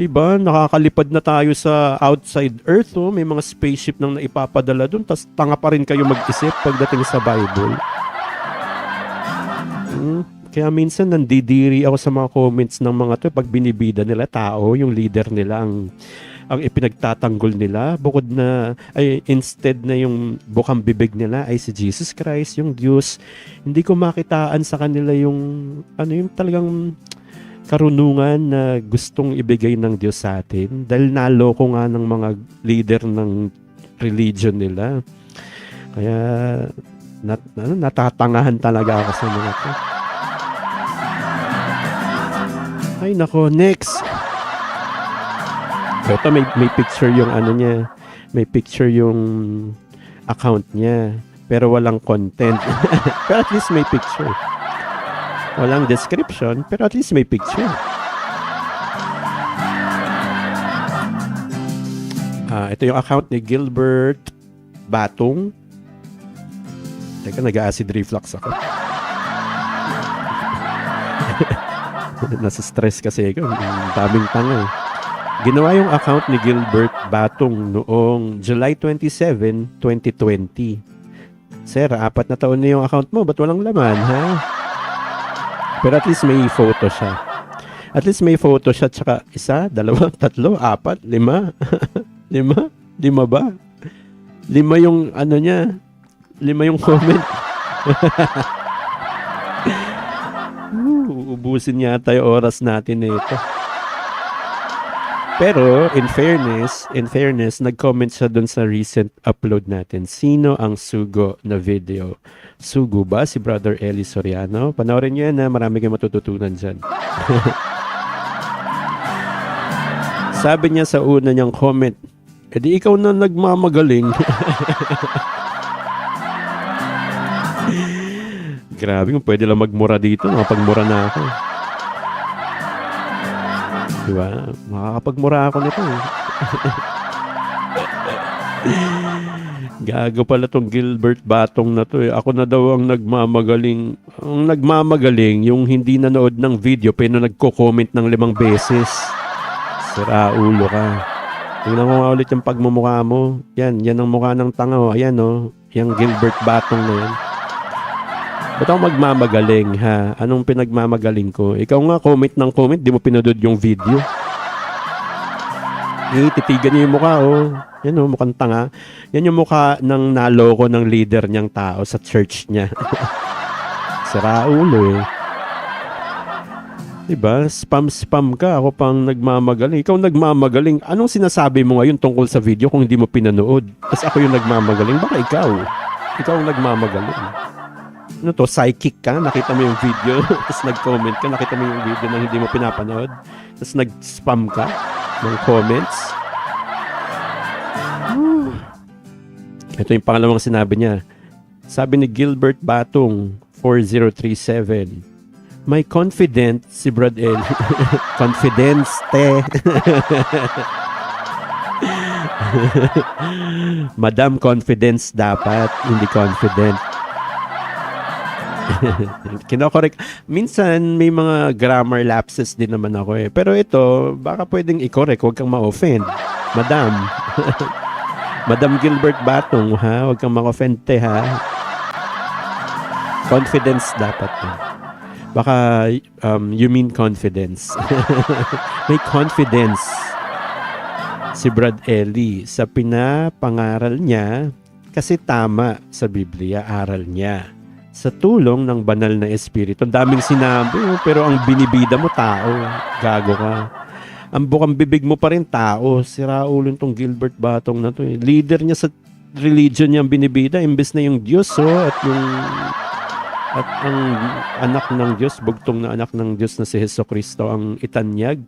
Diba? Nakakalipad na tayo sa outside earth. Oh. May mga spaceship nang naipapadala dun. Tas tanga pa rin kayo mag-isip pagdating sa Bible. Kaya minsan nandidiri ako sa mga comments ng mga to pag binibida nila tao, yung leader nila ang ipinagtatanggol nila, bukod na ay instead na yung bukang bibig nila ay si Jesus Christ, yung Diyos. Hindi ko makitaan sa kanila yung yung talagang karunungan na gustong ibigay ng Diyos sa atin, dahil naloko nga ng mga leader ng religion nila. Kaya natatangahan talaga ako sa mga to. Ay nako, next. Ito may picture yung niya. May picture yung account niya. Pero walang content. Pero at least may picture. Walang description, pero at least may picture. Ito yung account ni Gilbert Batong. Teka, nag-acid reflux ako. Nasa stress kasi ako. Daming tanga. Ginawa yung account ni Gilbert Batong noong July 27, 2020. Sir, 4 na taon na yung account mo. Ba't walang laman, ha? Pero at least may photo siya. At least may photo siya. Tsaka 1, 2, 3, 4, 5. 5 ba? 5 yung niya. 5 yung comment. Ubusin yata yung oras natin nito. Pero in fairness, nag-comment siya dun sa recent upload natin. Sino ang sugo na video? Sugo ba si Brother Eli Soriano? Panoorin niyo yan na marami kayong matututunan dyan. Sabi niya sa una niyang comment, edi ikaw na nagmamagaling. Grabe, kung pwede lang magmura dito, makapagmura na ako. Diba? Makakapagmura ako nito. Gago pala tong Gilbert Batong na to. Ako na daw ang nagmamagaling. Ang nagmamagaling, yung hindi nanood ng video, pero nagko-comment ng 5 beses. Siraulo ka. Tingnan mo nga ulit yung pagmumukha mo. Yan ang mukha ng tanga. Ayan yung Gilbert Batong na yan. Ba't ako magmamagaling, ha? Anong pinagmamagaling ko? Ikaw nga, comment ng comment, di mo pinanood yung video. Titigan niyo yung mukha, Yan mukhang tanga. Yan yung mukha ng naloko ng leader niyang tao sa church niya. Siraulo, Diba? Spam ka. Ako pang nagmamagaling. Ikaw nagmamagaling. Anong sinasabi mo ngayon tungkol sa video kung hindi mo pinanood? Tapos ako yung nagmamagaling. Baka ikaw. Ikaw ang nagmamagaling. Ano to, psychic ka, nakita mo yung video, tapos nag-comment ka, nakita mo yung video na hindi mo pinapanood, tapos nag-spam ka ng comments. Ito yung pangalawang sinabi niya. Sabi ni Gilbert Batong, 4037, may confident si Brad L. Confidence, te. Madam confidence dapat, hindi confident. Kinokorek. Minsan may mga grammar lapses din naman ako Pero ito, baka pwedeng i-correct, huwag kang ma-offend. Madam. Madam Gilbert Batong, ha? Huwag kang ma-offend, ha? Confidence dapat. Baka you mean confidence. May confidence si Brad Ellie sa pinapangaral niya kasi tama sa Biblia, aral niya. Sa tulong ng banal na espiritu. Ang daming sinabi, pero ang binibida mo tao, gago ka. Ang bukang bibig mo pa rin tao. Sira ulo tong Gilbert Batong na to. Leader niya sa religion niya ang binibida, imbes na yung Diyos, at ang anak ng Diyos, bugtong na anak ng Diyos na si Hesukristo ang itanyag.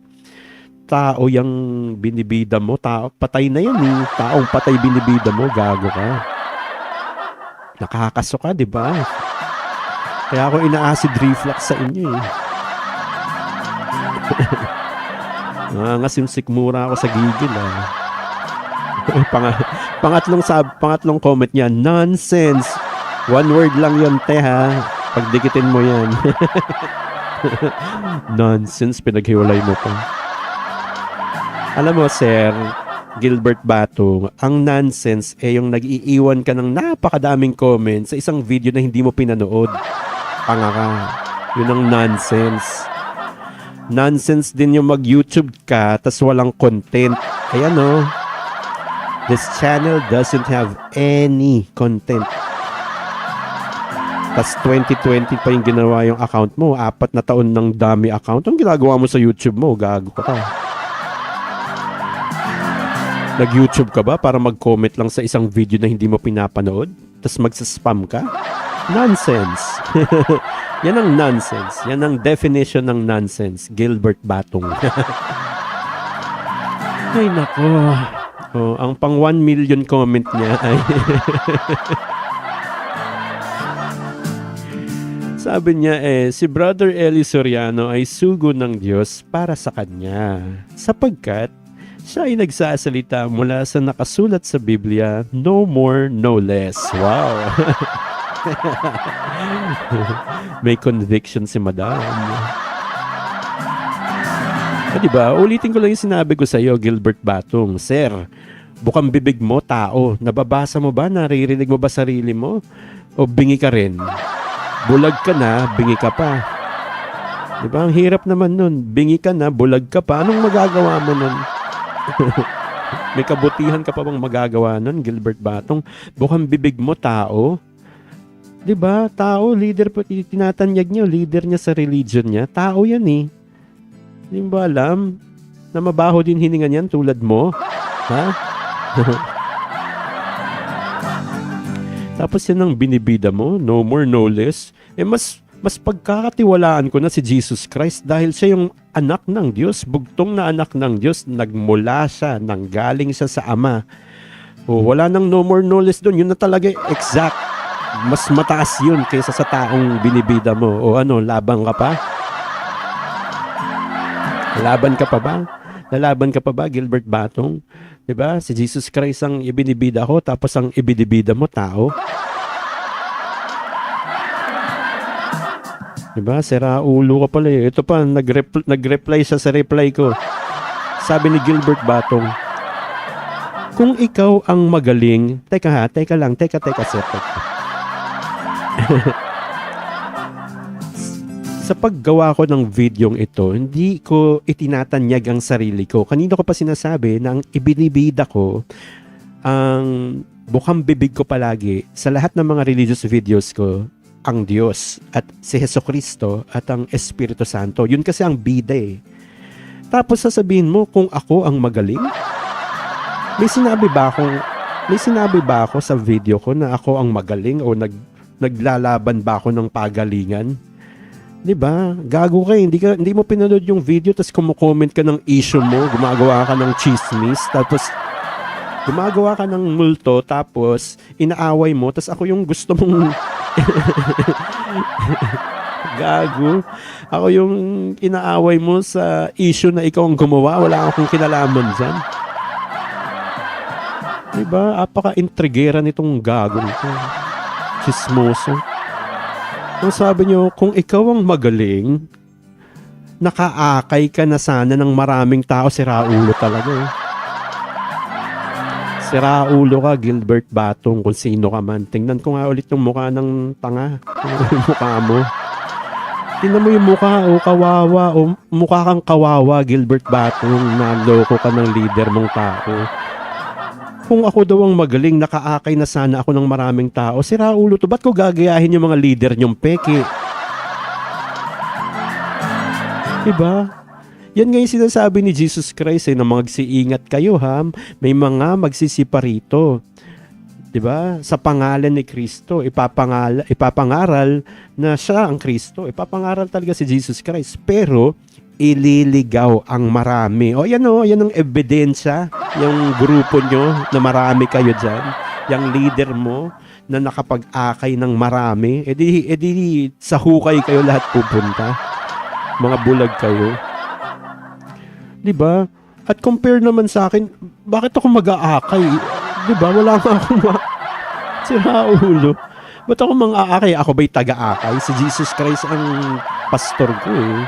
Tao yung binibida mo, tao, patay na yan eh. Taong patay binibida mo, gago ka. Nakakaso ka, di ba? Kaya ako ina-acid reflux sa inyo eh. Ngasim sikmura ako sa gigil ah. Pangatlong comment niya, nonsense. One word lang yun, te ha. Pagdikitin mo yan. Nonsense, pinaghiwalay mo pa. Alam mo, Sir Gilbert Batong, ang nonsense yung nag-iiwan ka ng napakadaming comments sa isang video na hindi mo pinanood. Panga ka. Yun ang nonsense. Nonsense din yung mag-YouTube ka tas walang content. Ayan o. This channel doesn't have any content. Tas 2020 pa yung ginawa yung account mo. 4 na taon ng dami account. Ang ginagawa mo sa YouTube mo, gago ka. Nag-YouTube ka ba para mag-comment lang sa isang video na hindi mo pinapanood? Tas magsaspam ka? Nonsense. Yan ang nonsense. Yan ang definition ng nonsense. Gilbert Batong. Ay nako. Oh, ang pang 1 million comment niya ay sabi niya si Brother Eli Soriano ay sugo ng Diyos para sa kanya sapagkat siya ay nagsasalita mula sa nakasulat sa Biblia, no more, no less. Wow. May conviction si Madam. Diba? Ulitin ko lang yung sinabi ko sa iyo, Gilbert Batong. Sir, bukang bibig mo, tao. Nababasa mo ba? Naririnig mo ba sarili mo? O bingi ka rin? Bulag ka na, bingi ka pa. Diba? Ang hirap naman nun. Bingi ka na, bulag ka pa. Anong magagawa mo nun? May kabutihan ka pa bang magagawa nun, Gilbert Batong? Bukang bibig mo, tao. Diba? Tao, leader pa, tinatanyag niya, leader niya sa religion niya. Tao yan eh. Hindi mo ba alam na mabaho din hininga niyan tulad mo? Ha? Tapos yan ang binibida mo, no more, no less. Mas pagkakatiwalaan ko na si Jesus Christ dahil siya yung anak ng Diyos, bugtong na anak ng Diyos, nagmula siya, nanggaling siya sa Ama. Wala nang no more, no less doon. Yun na talaga exact. Mas mataas yun kaysa sa taong binibida mo. Labang ka pa? Laban ka pa ba? Lalaban ka pa ba, Gilbert Batong? Diba? Si Jesus Christ ang ibinibida ko, tapos ang ibinibida mo, tao. Diba? Sira ulo ka pala eh. Ito pa, nag-reply siya sa reply ko. Sabi ni Gilbert Batong, kung ikaw ang magaling, teka sir. Sa paggawa ko ng videong ito, hindi ko itinatanyag ang sarili ko. Kanina ko pa sinasabi na ang ibinibida ko, ang bukang bibig ko palagi sa lahat ng mga religious videos ko, ang Diyos at si Hesukristo at ang Espiritu Santo. Yun kasi ang bida eh. Tapos sasabihin mo kung ako ang magaling? May sinabi ba ako sa video ko na ako ang magaling o naglalaban ba ako ng pagalingan? 'Di ba? Gago ka, hindi mo pinanood yung video tapos kumo-comment ka ng issue mo, gumagawa ka ng chismis, tapos gumagawa ka ng multo, tapos inaaway mo, tapos ako yung gusto mong gago. Ako yung inaaway mo sa issue na ikaw ang gumawa, wala akong kinalaman dyan. 'Di ba? Apaka-intrigera nitong gago nito. Chismoso. Ang sabi nyo, kung ikaw ang magaling, nakaakay ka na sana ng maraming tao, siraulo talaga eh. Siraulo ka, Gilbert Batong, kung sino ka man. Tingnan ko nga ulit yung mukha ng tanga. Yung mukha mo. Tingnan mo yung mukha, oh, kawawa. Oh, mukha kang kawawa, Gilbert Batong. Naloko ka ng leader mong tao. Kung ako daw ang magaling, nakaakay na sana ako ng maraming tao. Sira ulo to, ba't ko gagayahin yung mga leader niyong peke? Diba? Yan nga yung sinasabi ni Jesus Christ, na magsiingat kayo ha. May mga magsisipa rito. Diba? Sa pangalan ni Kristo, ipapangaral na siya ang Kristo. Ipapangaral talaga si Jesus Christ. Pero, ililigaw ang marami. Yan ang ebidensya. Yung grupo nyo na marami kayo dyan. Yung leader mo na nakapag-akay ng marami. Edi sa hukay kayo lahat pupunta. Mga bulag kayo. Diba? At compare naman sa akin, bakit ako mag-aakay? Diba? Wala nga akong sira ulo. Ba't ako mang-aakay? Ako ba'y taga-akay? Si Jesus Christ ang pastor ko eh.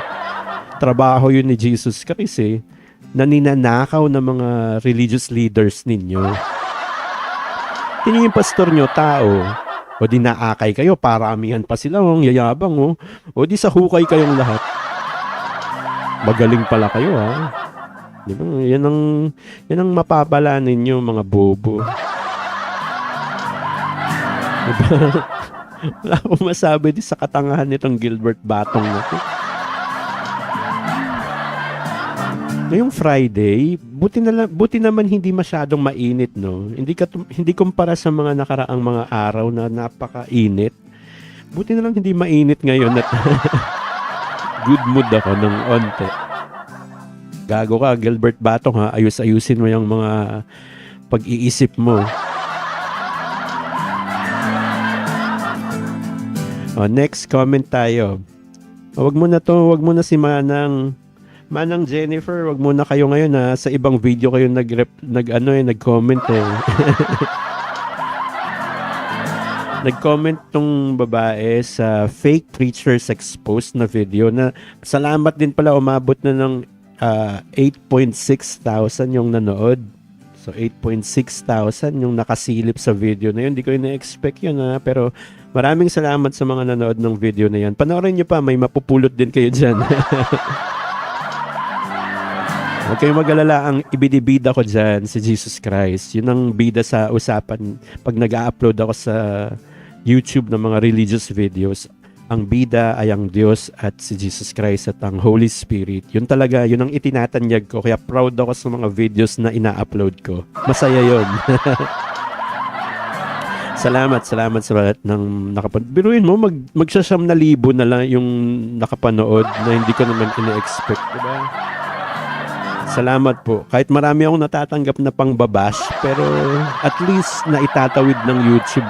Trabaho yun ni Jesus Christ eh. Na ninanakaw ng mga religious leaders ninyo. Tingin yung pastor nyo, tao. O di naakay kayo, paramihan pa sila, yayabang oh. O di sa hukay kayong lahat. Magaling pala kayo ha. Diba? Yan ang mapapala ninyo mga bobo. Diba? Wala akong masabi di sa katangahan nitong Gilbert Batong na to. Ngayong Friday, buti naman hindi masyadong mainit, no? Hindi kumpara sa mga nakaraang mga araw na napakainit. Buti na lang hindi mainit ngayon at good mood ako ng onte. Gago ka, Gilbert Batong ha. Ayusin mo yung mga pag-iisip mo. Next comment tayo. Wag mo na si Manang Jennifer, wag muna kayo ngayon ha. Sa ibang video kayo nag-comment eh. Nag-comment tong babae sa fake preachers exposed na video na salamat din pala umabot na ng 8.6 thousand yung nanood. So 8.6 thousand yung nakasilip sa video na yun. Hindi ko na-expect yun ha. Pero maraming salamat sa mga nanood ng video na yan. Panoorin nyo pa, may mapupulot din kayo dyan. Huwag kayong mag-alala, ang ibidibida ko dyan si Jesus Christ. Yun ang bida sa usapan pag nag-upload ako sa YouTube ng mga religious videos. Ang bida ay ang Diyos at si Jesus Christ at ang Holy Spirit. Yun talaga, yun ang itinatanyag ko. Kaya proud ako sa mga videos na ina-upload ko. Masaya yun. Salamat sa lahat ng nakapanood. Biruin mo, magsasyam na libo na lang yung nakapanood na hindi ko naman ina-expect. Diba? Salamat po. Kahit marami akong natatanggap na pangbabash, pero at least na itatawid ng YouTube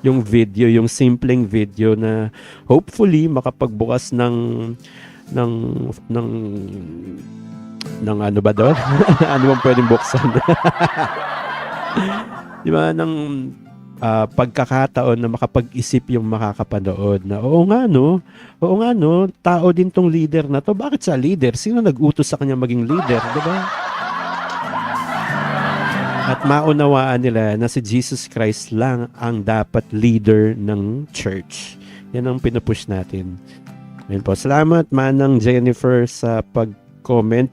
yung video, yung simpleng video na hopefully makapagbukas ng ano ba doon? Ano bang pwedeng buksan? Di ba? Ng pagkakataon na makapag-isip yung makakapanood na oo nga no, tao din tong leader na to. Bakit sa leader? Sino nag-utos sa kanya maging leader? Di ba? At maunawaan nila na si Jesus Christ lang ang dapat leader ng church. Yan ang pinupush natin. Ayun po. Salamat Manang Jennifer sa pag-comment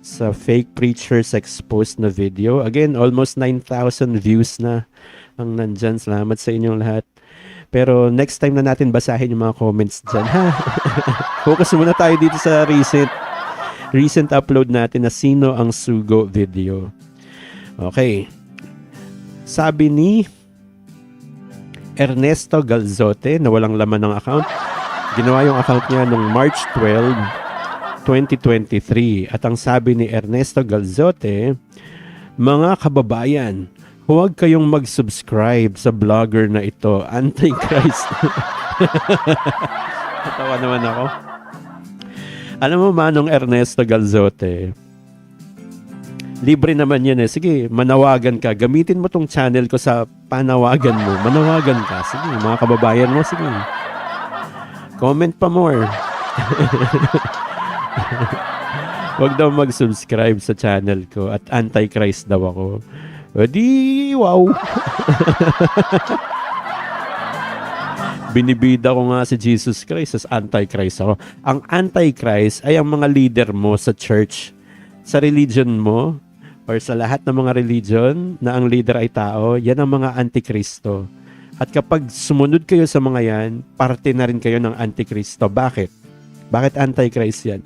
sa fake preachers exposed na video. Again, almost 9,000 views na ang nandyan. Salamat sa inyong lahat. Pero next time na natin basahin yung mga comments dyan. Focus muna tayo dito sa recent upload natin na Sino ang Sugo video. Okay. Sabi ni Ernesto Galzote na walang laman ng account. Ginawa yung account niya noong March 12, 2023. At ang sabi ni Ernesto Galzote, mga kababayan, huwag kayong mag-subscribe sa vlogger na ito. Antichrist. Natawa naman ako. Alam mo Manong Ernesto Galzote, libre naman yan eh. Sige, manawagan ka. Gamitin mo tong channel ko sa panawagan mo. Manawagan ka. Sige, mga kababayan mo, sige. Comment pa more. Huwag daw mag-subscribe sa channel ko at Antichrist daw ako. O di, wow. Binibida ko nga si Jesus Christ as Antichrist ako. Ang Antichrist ay ang mga leader mo sa church, sa religion mo, or sa lahat ng mga religion na ang leader ay tao, yan ang mga Antikristo. At kapag sumunod kayo sa mga yan, parte na rin kayo ng Antikristo. Bakit? Bakit Antichrist yan?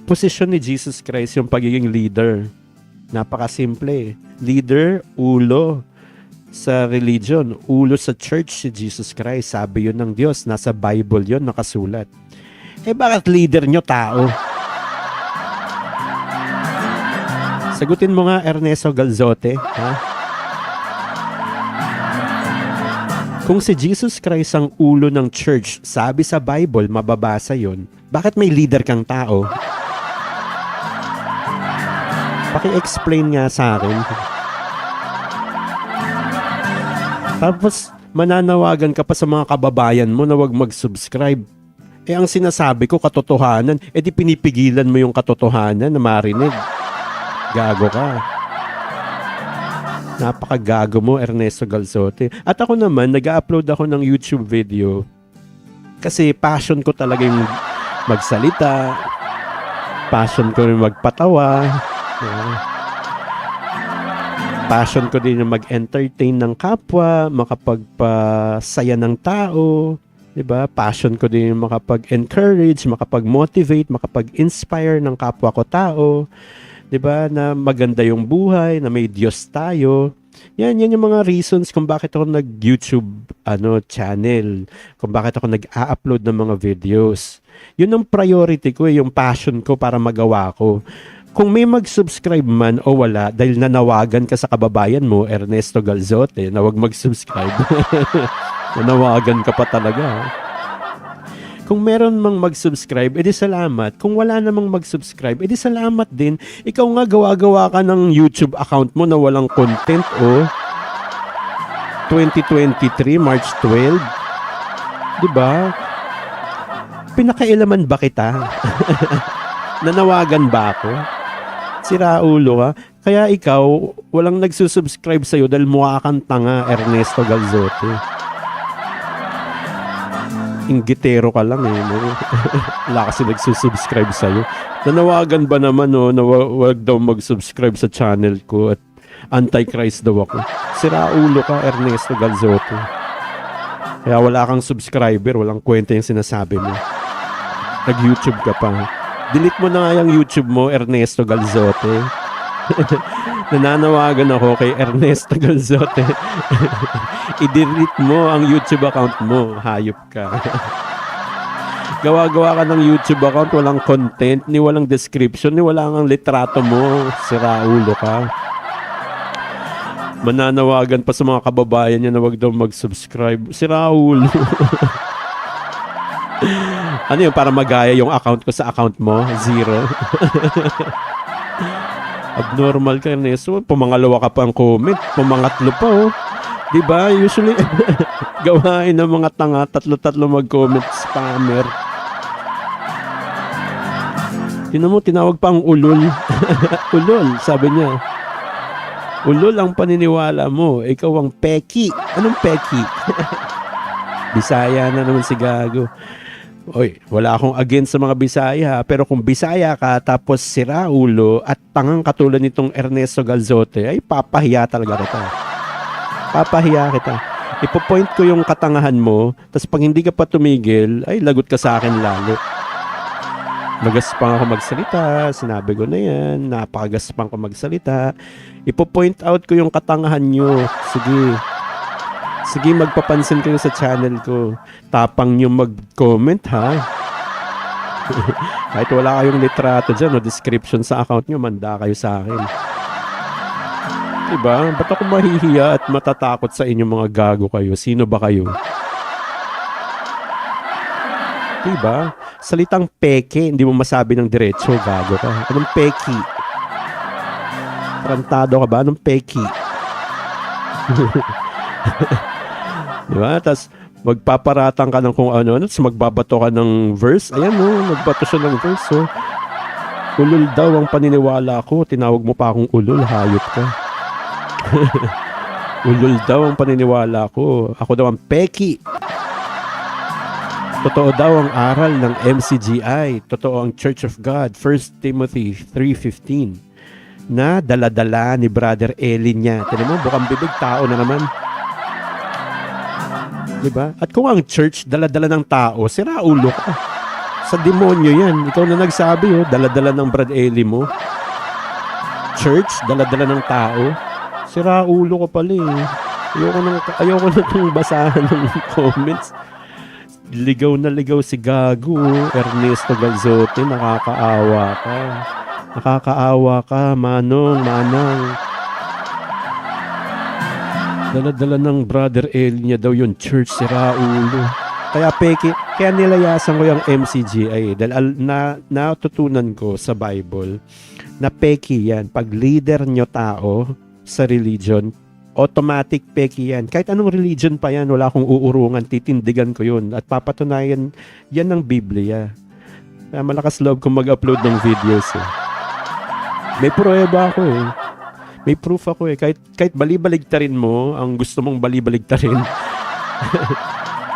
Posisyon ni Jesus Christ yung pagiging leader. Napakasimple. Leader, ulo sa religion, ulo sa church si Jesus Christ. Sabi yun ng Diyos, nasa Bible yun, nakasulat. Bakit leader nyo tao? Sagutin mo nga, Ernesto Galzote, ha? Kung si Jesus Christ ang ulo ng church, sabi sa Bible, mababasa yun, bakit may leader kang tao? Paki-explain nga sa akin. Tapos, mananawagan ka pa sa mga kababayan mo na wag mag-subscribe. Ang sinasabi ko, katotohanan. Di pinipigilan mo yung katotohanan na marinig. Gago ka. Napakagago mo, Ernesto Galzote. At ako naman, nag-upload ako ng YouTube video. Kasi passion ko talaga yung magsalita. Passion ko rin magpatawa. Passion ko din yung mag-entertain ng kapwa, makapagpasaya ng tao, 'di ba? Passion ko din yung makapag-encourage, makapag-motivate, makapag-inspire ng kapwa ko tao, 'di ba? Na maganda yung buhay, na may Diyos tayo. Yan yung mga reasons kung bakit ako nag-YouTube channel, kung bakit ako nag-a-upload ng mga videos. Yun ang priority ko, yung passion ko para magawa ko. Kung may mag-subscribe man o wala dahil nanawagan ka sa kababayan mo, Ernesto Galzote, na wag mag-subscribe. Nanawagan ka pa talaga. Kung meron mang mag-subscribe, edi salamat. Kung wala namang mag-subscribe, edi salamat din. Ikaw nga gawa-gawa ka ng YouTube account mo na walang content, 2023, March 12. Diba? Pinakailaman ba kita? Nanawagan ba ako? Siraulo ka. Kaya ikaw, walang nagsusubscribe sa'yo dahil mukha kang tanga, Ernesto Galzote. Inggitero ka lang Wala kasi nagsusubscribe sa'yo. Nanawagan ba naman na wag daw mag-subscribe sa channel ko at Antichrist daw ako. Siraulo ka, Ernesto Galzote. Kaya wala kang subscriber, walang kwenta yung sinasabi mo. Nag-YouTube ka pa. Delete mo na nga yung YouTube mo, Ernesto Galzote. Nananawagan ako kay Ernesto Galzote. I-delete mo ang YouTube account mo. Hayop ka. Gawa-gawa ka ng YouTube account, walang content, ni walang description, ni wala ang litrato mo. Siraulo ka. Mananawagan pa sa mga kababayan niya na wag daw mag-subscribe. Siraulo. Ano yun, para magaya yung account ko sa account mo? 0. Abnormal ka, Ernesto. Pumangalawa ka pa ang comment. Pumangatlo pa, Diba? Usually, gawain ng mga tanga, tatlo-tatlo mag-comment, spammer. Tinan mo, tinawag pa ang ulol. Ulol, sabi niya. Ulol ang paniniwala mo. Ikaw ang peki. Anong peki? Bisaya na naman si Gago. Oy, wala akong against sa mga Bisaya, pero kung Bisaya ka tapos siraulo at tangang katulad nitong Ernesto Galzote, ay papahiya talaga kita. Papahiya kita. Ipo-point ko yung katangahan mo, tapos pag hindi ka pa tumigil, ay lagot ka sa akin lalo. Magaspang ako magsalita, sinabi ko na yan, napakagaspang ko magsalita. Ipo-point out ko yung katangahan nyo. Sige, magpapansin kayo sa channel ko. Tapang nyo mag-comment, ha? Kahit wala kayong litrato dyan o description sa account nyo, manda kayo sa akin. Diba? Ba't ako mahihiya at matatakot sa inyong mga gago kayo? Sino ba kayo? Diba? Salitang peke, hindi mo masabi ng diretso, gago ka. Anong peki? Tarantado ka ba? Anong peki? Diba? Tapos magpaparatang ka ng kung ano, tapos magbabato ka ng verse. Ayan, nagbato siya ng verse. Ulol daw ang paniniwala ko. Tinawag mo pa akong ulol, hayop ka. Ulol daw ang paniniwala ko. Ako daw ang peki. Totoo daw ang aral ng MCGI. Totoo ang Church of God. 1 Timothy 3:15 na dala-dala ni Brother Eli niya. Tignan mo, bukang bibig, tao na naman. Diba? At kung ang church dala-dala ng tao, sira ulo ka. Sa demonyo yan. Ikaw na nagsabi, oh, dala-dala ng Brad Eli mo. Church, dala-dala ng tao. Sira ulo ka pala eh. Ayoko na itong basahan ng comments. Ligaw na ligaw si Gago, Ernesto Galzote, nakakaawa ka. Nakakaawa ka, Manang. Dala-dala ng Brother Eli niya daw yung church, sira ulo. Kaya peke, kaya nilayasan ko yung MCGI dahil natutunan ko sa Bible na peke yan. Pag leader nyo tao sa religion, automatic peke yan. Kahit anong religion pa yan, wala akong uurungan, titindigan ko yun. At papatunayan yan ng Biblia. Kaya malakas loob kong mag-upload ng videos eh. May pruweba ako eh. May proof ako eh. Kahit balibaligtarin mo, ang gusto mong balibaligtarin,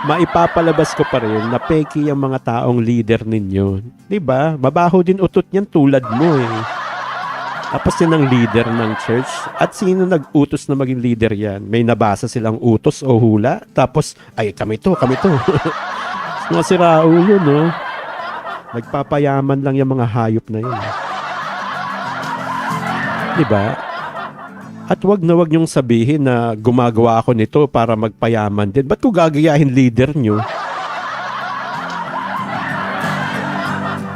maipapalabas ko pa rin na peki ang mga taong leader ninyo. Diba? Mabaho din utot niyan tulad mo eh. Tapos yan ang leader ng church. At sino nag-utos na maging leader yan? May nabasa silang utos o hula? Tapos, ay kami to. Mga siraulo, no? Nagpapayaman lang yung mga hayop na yun. Diba? At wag niyong sabihin na gumagawa ako nito para magpayaman din. Ba't ko gagayahin leader nyo?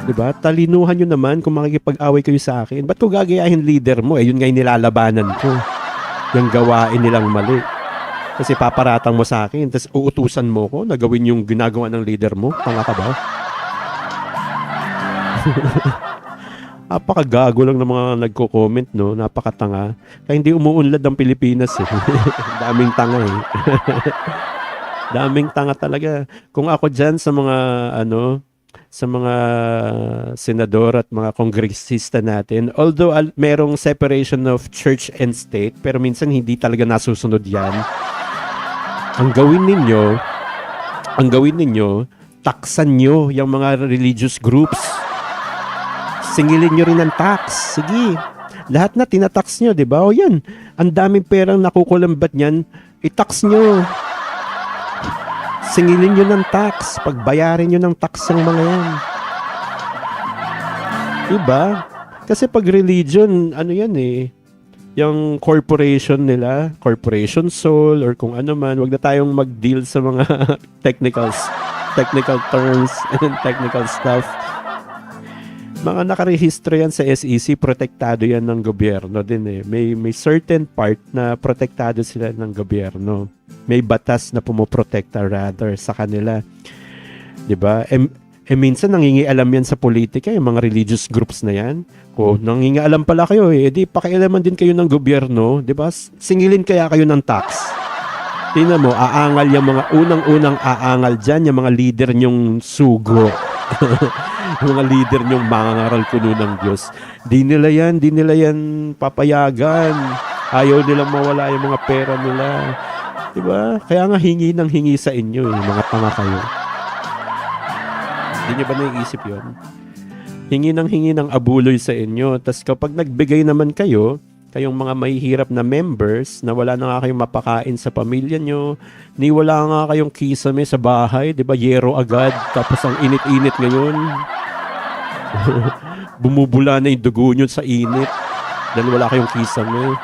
Diba? Talinuhan nyo naman kung makikipag-away kayo sa akin. Ba't ko gagayahin leader mo? Eh, yun nga yung nilalabanan ko. Yung gawain nilang mali. Kasi paparatang mo sa akin, tapos uutusan mo ko na gawin yung ginagawa ng leader mo. Tanga ka ba? Napakagago lang ng mga nagko-comment, no? Napakatanga. Kaya hindi umuunlad ang Pilipinas eh. Daming tanga eh. Daming tanga talaga. Kung ako dyan sa mga sa mga senador at mga kongresista natin, although merong separation of church and state, pero minsan hindi talaga nasusunod yan. Ang gawin ninyo, taksan nyo yung mga religious groups. Singilin nyo rin ang tax. Sige. Lahat na tinatax nyo, di ba? O yan. Ang daming perang nakukulambat niyan, i-tax nyo. Singilin nyo ng tax. Pagbayarin nyo ng tax yung mga yan. Diba? Kasi pag religion, ano yan eh, yung corporation nila, corporation soul, or kung ano man, wag na tayong mag-deal sa mga technical terms and technical stuff. Mga nakarehistro yan sa SEC, protektado yan ng gobyerno din eh. May certain part na protektado sila ng gobyerno. May batas na pumoprotekta rather sa kanila. Diba? Minsan nangingialam yan sa politika, yung mga religious groups na yan. O, nangingialam pala kayo eh. Di pakialaman din kayo ng gobyerno. Diba? Singilin kaya kayo ng tax. Tingnan mo, aangal yung mga unang-unang aangal dyan, yung mga leader nyong sugo. Yung mga leader nyong mangangaral kuno ng Diyos. Di nila yan papayagan. Ayaw nilang mawala yung mga pera nila. Diba? Kaya nga hingi sa inyo eh, mga tanga kayo. Hindi nyo ba naiisip yun? Hingi ng abuloy sa inyo. Tapos kapag nagbigay naman kayo, kayong mga mahihirap na members na wala na nga kayong mapakain sa pamilya nyo, ni wala nga kayong kisame sa bahay, di ba? Yero agad, tapos ang init-init ngayon. Bumubula na yung dugo nyo sa init dahil wala kayong kisame.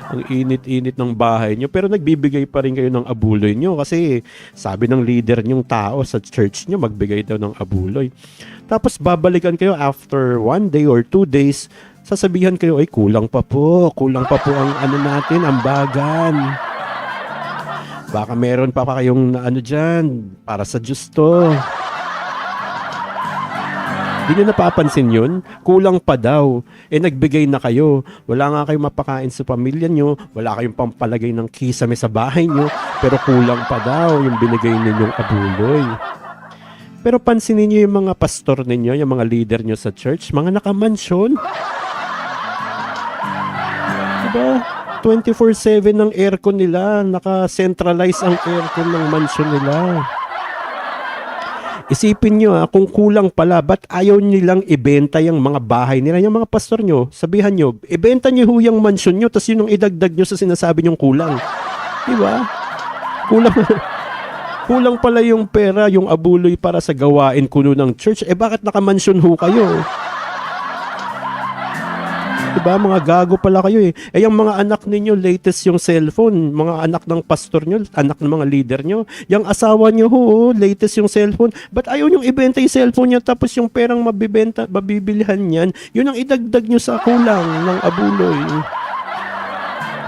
Ang init-init ng bahay nyo, pero nagbibigay pa rin kayo ng abuloy nyo kasi sabi ng leader nyong tao sa church nyo, magbigay daw ng abuloy. Tapos babalikan kayo after 1 day or 2 days, sasabihan kayo, ay kulang pa po ang natin, ambagan. Baka meron pa kayong dyan, para sa Diyos to. Hindi nyo napapansin yun? Kulang pa daw. Nagbigay na kayo. Wala nga kayong mapakain sa pamilya nyo, wala kayong pampalagay ng kisame sa bahay nyo, pero kulang pa daw yung binigay ninyong abuloy. Pero pansinin nyo yung mga pastor ninyo, yung mga leader nyo sa church, mga nakamansyon. Diba? 24/7 ang aircon nila. Naka-centralize ang aircon ng mansyon nila. Isipin nyo kung kulang pala, ba't ayaw nilang ibenta yung mga bahay nila, yung mga pastor nyo, sabihan nyo, ibenta nyo ho yung mansion nyo, tapos yun ang idagdag nyo sa sinasabi nyong kulang. Diba? Kulang, kulang pala yung pera, yung abuloy para sa gawain kuno ng church. Bakit nakamansion ho kayo? Diba? Mga gago pala kayo eh. Yung mga anak ninyo, latest yung cellphone. Mga anak ng pastor nyo, anak ng mga leader nyo. Yung asawa nyo ho, latest yung cellphone. Ba't ayaw nyong ibenta yung cellphone nyo tapos yung perang mabibilihan yan, yun ang idagdag nyo sa kulang ng abuloy.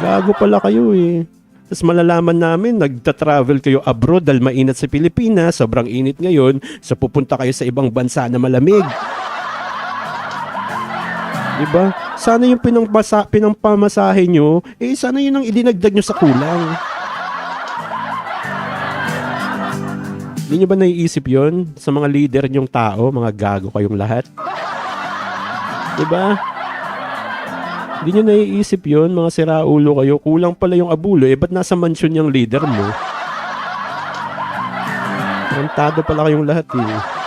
Gago pala kayo eh. Tapos malalaman namin, nagta-travel kayo abroad dahil mainit sa Pilipinas, sobrang init ngayon, so pupunta kayo sa ibang bansa na malamig. Diba? Sana yung pinampamasahe nyo, sana yun ang idinagdag nyo sa kulang. Hindi nyo ba naiisip yon sa mga leader nyong tao, mga gago kayong lahat? Diba? Hindi nyo naiisip yon mga siraulo kayo, kulang pala yung abulo, ba't nasa mansion yung leader mo? Tantado pala kayong lahat eh.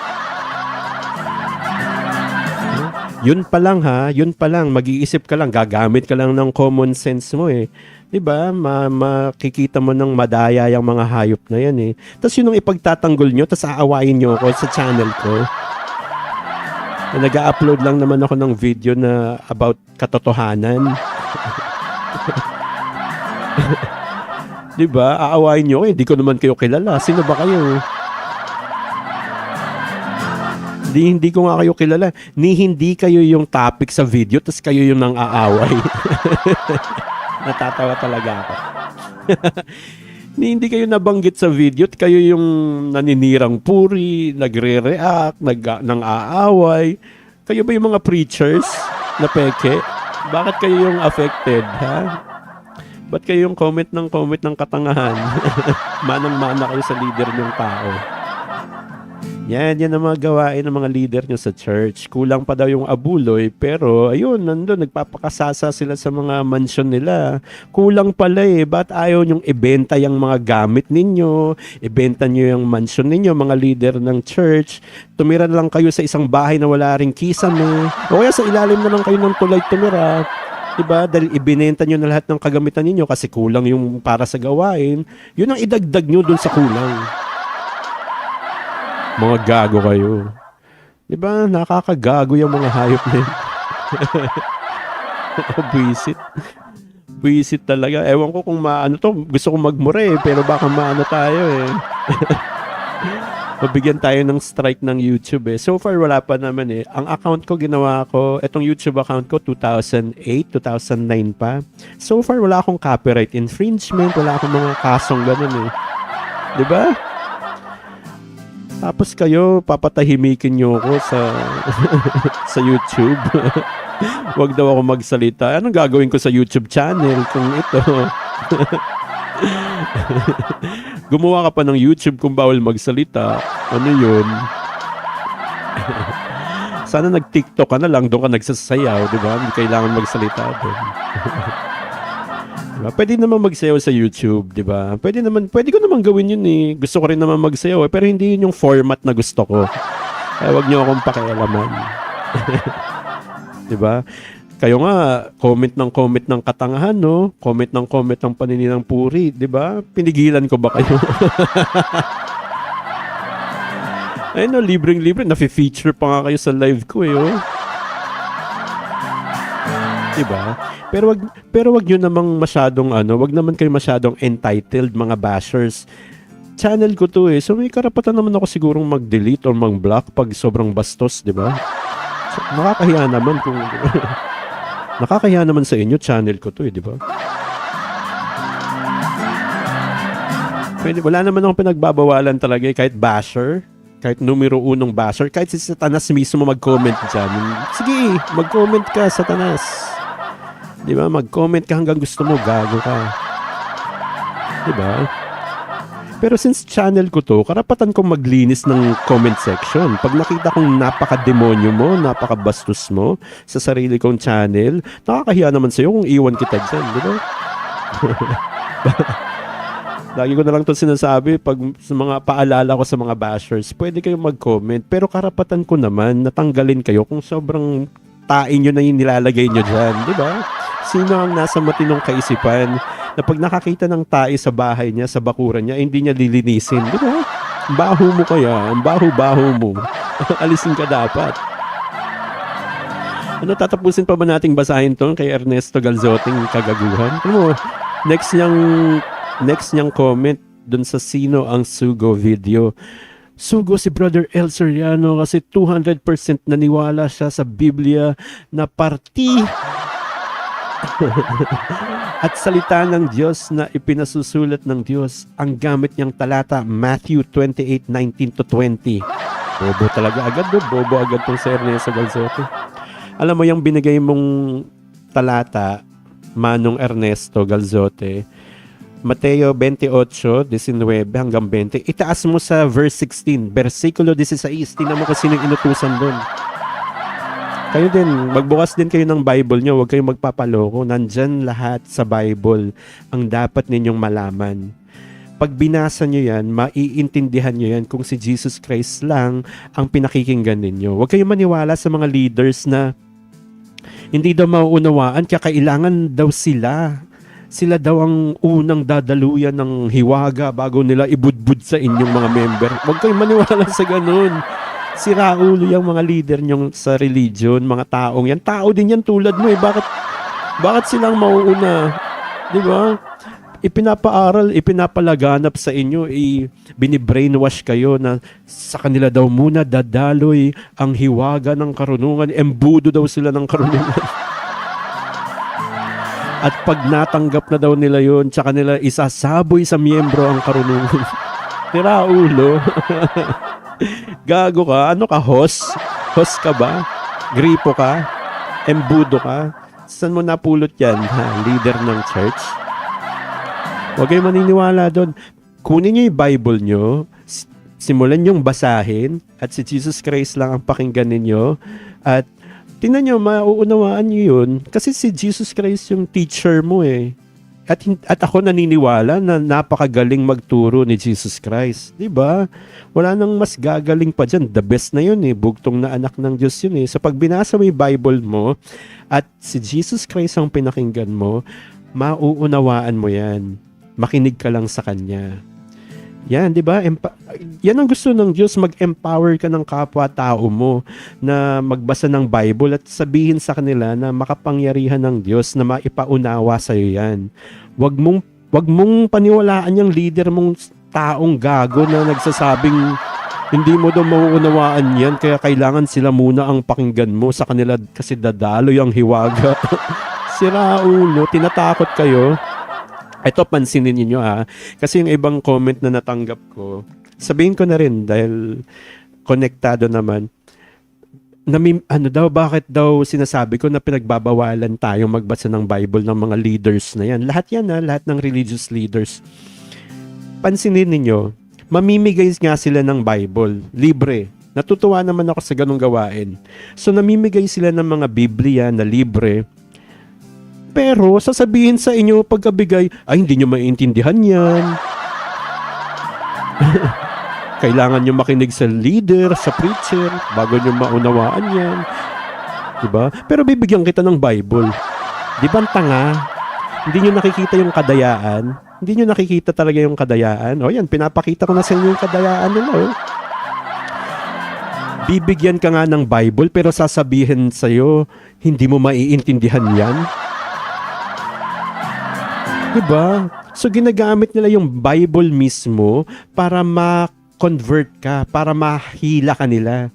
Yun pa lang yun pa lang, mag-iisip ka lang, gagamit ka lang ng common sense mo eh. 'Di ba? Makikita mo ng madaya yung mga hayop na yan eh. Tapos yun ang ipagtatanggol nyo, tapos aawayin nyo ako sa channel ko. Nag-upload lang naman ako ng video na about katotohanan. 'Di ba? Aawayin nyo hindi ko naman kayo kilala. Sino ba kayo? Hindi ko nga kayo kilala. Hindi kayo yung topic sa video, tas kayo yung nang-aaway. Natatawa talaga ako. Hindi kayo nabanggit sa video, kayo yung naninirang puri, nagre-react, nang-aaway. Kayo ba yung mga preachers na peke? Bakit kayo yung affected, ha? Ba't kayo yung comment ng katangahan? Manang-mana kayo sa leader ng tao. Yan ang mga gawain ng mga leader nyo sa church. Kulang pa daw yung abuloy, pero ayun, nandun, nagpapakasasa sila sa mga mansion nila. Kulang pala ba't ayaw nyong ibenta yung mga gamit ninyo, ibenta nyo yung mansion ninyo, mga leader ng church, tumira lang kayo sa isang bahay na wala ring kisame, o kaya sa ilalim na lang kayo ng tulay tumira. Diba? Dahil ibinenta nyo na lahat ng kagamitan ninyo kasi kulang yung para sa gawain, yun ang idagdag nyo dun sa kulang. Mga gago kayo. Diba? Nakakagago yung mga hayop na yun. Buisit. Buisit talaga. Ewan ko kung maano to. Gusto kong magmura pero baka maano tayo Mabigyan tayo ng strike ng YouTube So far wala pa naman Ang account ko ginawa ko, etong YouTube account ko 2008, 2009 pa. So far wala akong copyright infringement, wala akong mga kasong ganun Diba? Tapos kayo, papatahimikin nyo ako sa YouTube. Wag daw ako magsalita. Anong gagawin ko sa YouTube channel kung ito? Gumawa ka pa ng YouTube kung bawal magsalita. Ano yun? Sana nag-TikTok ka na lang, doon ka nagsasayaw, di ba? Hindi kailangan magsalita doon. Diba? Pwede naman magsayaw sa YouTube, di ba? Pwede ko naman gawin yun Gusto ko rin naman magsayaw pero hindi yun yung format na gusto ko. Kaya wag niyo akong pakialaman. Di ba? Kayo nga, comment ng katangahan, no? Comment ng paninirang puri, di ba? Pinigilan ko ba kayo? Ayun libreng-libre, nafe-feature pa nga kayo sa live ko Diba? Pero wag niyo namang masyadong wag naman kayo masyadong entitled mga bashers. Channel ko to so may karapatan naman ako sigurong mag-delete or mag-block pag sobrang bastos, di ba? So, nakakahiya naman kung nakakahiya naman sa inyo, channel ko to di ba? Wala naman akong pinagbabawalan talaga kahit basher. Kahit numero 1 basher, kahit si Satanas mismo mag-comment dyan. Sige, mag-comment ka, Satanas. Di ba? Mag-comment ka hanggang gusto mo, gago ka. Di ba? Pero since channel ko to, karapatan kong maglinis ng comment section. Pag nakita kong napaka-demonyo mo, napaka-bastos mo sa sarili kong channel, nakakahiya naman sa'yo kung iwan kita dyan, di ba? Lagi ko na lang 'tong sinasabi 'pag sa mga paalala ko sa mga bashers, puwede kayong mag-comment, pero karapatan ko naman na tanggalin kayo kung sobrang tae niyo na yung nilalagay niyo diyan, 'di ba? Sino ang nasa matinong kaisipan na 'pag nakakita ng tae sa bahay niya, sa bakuran niya, hindi niya lilinisin, 'di ba? Ang baho mo kaya, ang baho-baho mo. Alisin ka dapat. Ano, tatapusin pa ba nating basahin 'to kay Ernesto Galzoting kagaguhan? Alam mo, next niyang next niyang comment dun sa sino ang sugo video. Sugo si Brother El Soriano kasi 200% naniwala siya sa Biblia na parti at salita ng Diyos na ipinasusulat ng Diyos. Ang gamit niyang talata, Matthew 28:19-20. Bobo talaga agad, bobo agad tong si Ernesto Galzote. Alam mo, yung binigay mong talata, Manong Ernesto Galzote, Mateo 28:19 hanggang 20. Itaas mo sa verse 16, versikulo 16. Tingnan mo kung sino yung inutusan doon. Kayo din, magbukas din kayo ng Bible nyo. Huwag kayong magpapaloko. Nandyan lahat sa Bible ang dapat ninyong malaman. Pag binasa nyo yan, maiintindihan nyo yan kung si Jesus Christ lang ang pinakikinggan ninyo. Huwag kayong maniwala sa mga leaders na hindi daw mauunawaan, kaya kailangan daw sila. Sila daw ang unang dadaluyan ng hiwaga bago nila ibudbud sa inyong mga member. Huwag kayong maniwala sa ganun. Sira ulo yung mga leader nyong sa religion, mga taong yan. Tao din yan tulad mo eh. Bakit silang mauuna? Di ba? Ipinapaaral, ipinapalaganap sa inyo, binibrainwash kayo na sa kanila daw muna dadaloy ang hiwaga ng karunungan. Embudo daw sila ng karunungan. At pag natanggap na daw nila yun, tsaka nila isasaboy sa miyembro ang karunungan. Tira ulo. Gago ka? Ano ka, host? Host ka ba? Gripo ka? Embudo ka? Saan mo napulot yan? Ha? Leader ng church? Huwag kayong maniniwala doon. Kunin nyo yung Bible nyo, simulan nyong basahin, at si Jesus Christ lang ang pakinggan ninyo, at tingnan nyo, mauunawaan nyo yun. Kasi si Jesus Christ yung teacher mo eh. At ako naniniwala na napakagaling magturo ni Jesus Christ. Diba? Wala nang mas gagaling pa dyan. The best na yun eh. Bugtong na anak ng Diyos yun eh. So pag binasa mo yung Bible mo, at si Jesus Christ ang pinakinggan mo, mauunawaan mo yan. Makinig ka lang sa Kanya. Yan, di ba? Yan ang gusto ng Diyos, mag-empower ka ng kapwa-tao mo na magbasa ng Bible at sabihin sa kanila na makapangyarihan ng Diyos na maipaunawa sa iyo yan. Wag mong paniwalaan yung leader mong taong gago na nagsasabing hindi mo daw mauunawaan yan, kaya kailangan sila muna ang pakinggan mo sa kanila kasi dadaloy ang hiwaga. Sira ulo, tinatakot kayo. Ito, pansinin niyo kasi yung ibang comment na natanggap ko, sabihin ko na rin dahil konektado naman, bakit daw sinasabi ko na pinagbabawalan tayo magbasa ng Bible ng mga leaders na yan. Lahat yan lahat ng religious leaders. Pansinin niyo, mamimigay nga sila ng Bible, libre. Natutuwa naman ako sa ganung gawain. So namimigay sila ng mga Biblia na libre. Pero sasabihin sa inyo pagkabigay, ay hindi nyo maintindihan yan. Kailangan nyo makinig sa leader, sa preacher, bago nyo maunawaan yan. Diba? Pero bibigyan kita ng Bible. Di ba tanga? Hindi nyo nakikita yung kadayaan? Hindi nyo nakikita talaga yung kadayaan? O yan, pinapakita ko na sa inyo yung kadayaan nila. Bibigyan ka nga ng Bible pero sasabihin sa'yo, hindi mo maiintindihan yan. Diba? So ginagamit nila yung Bible mismo para ma-convert ka, para mahila ka nila.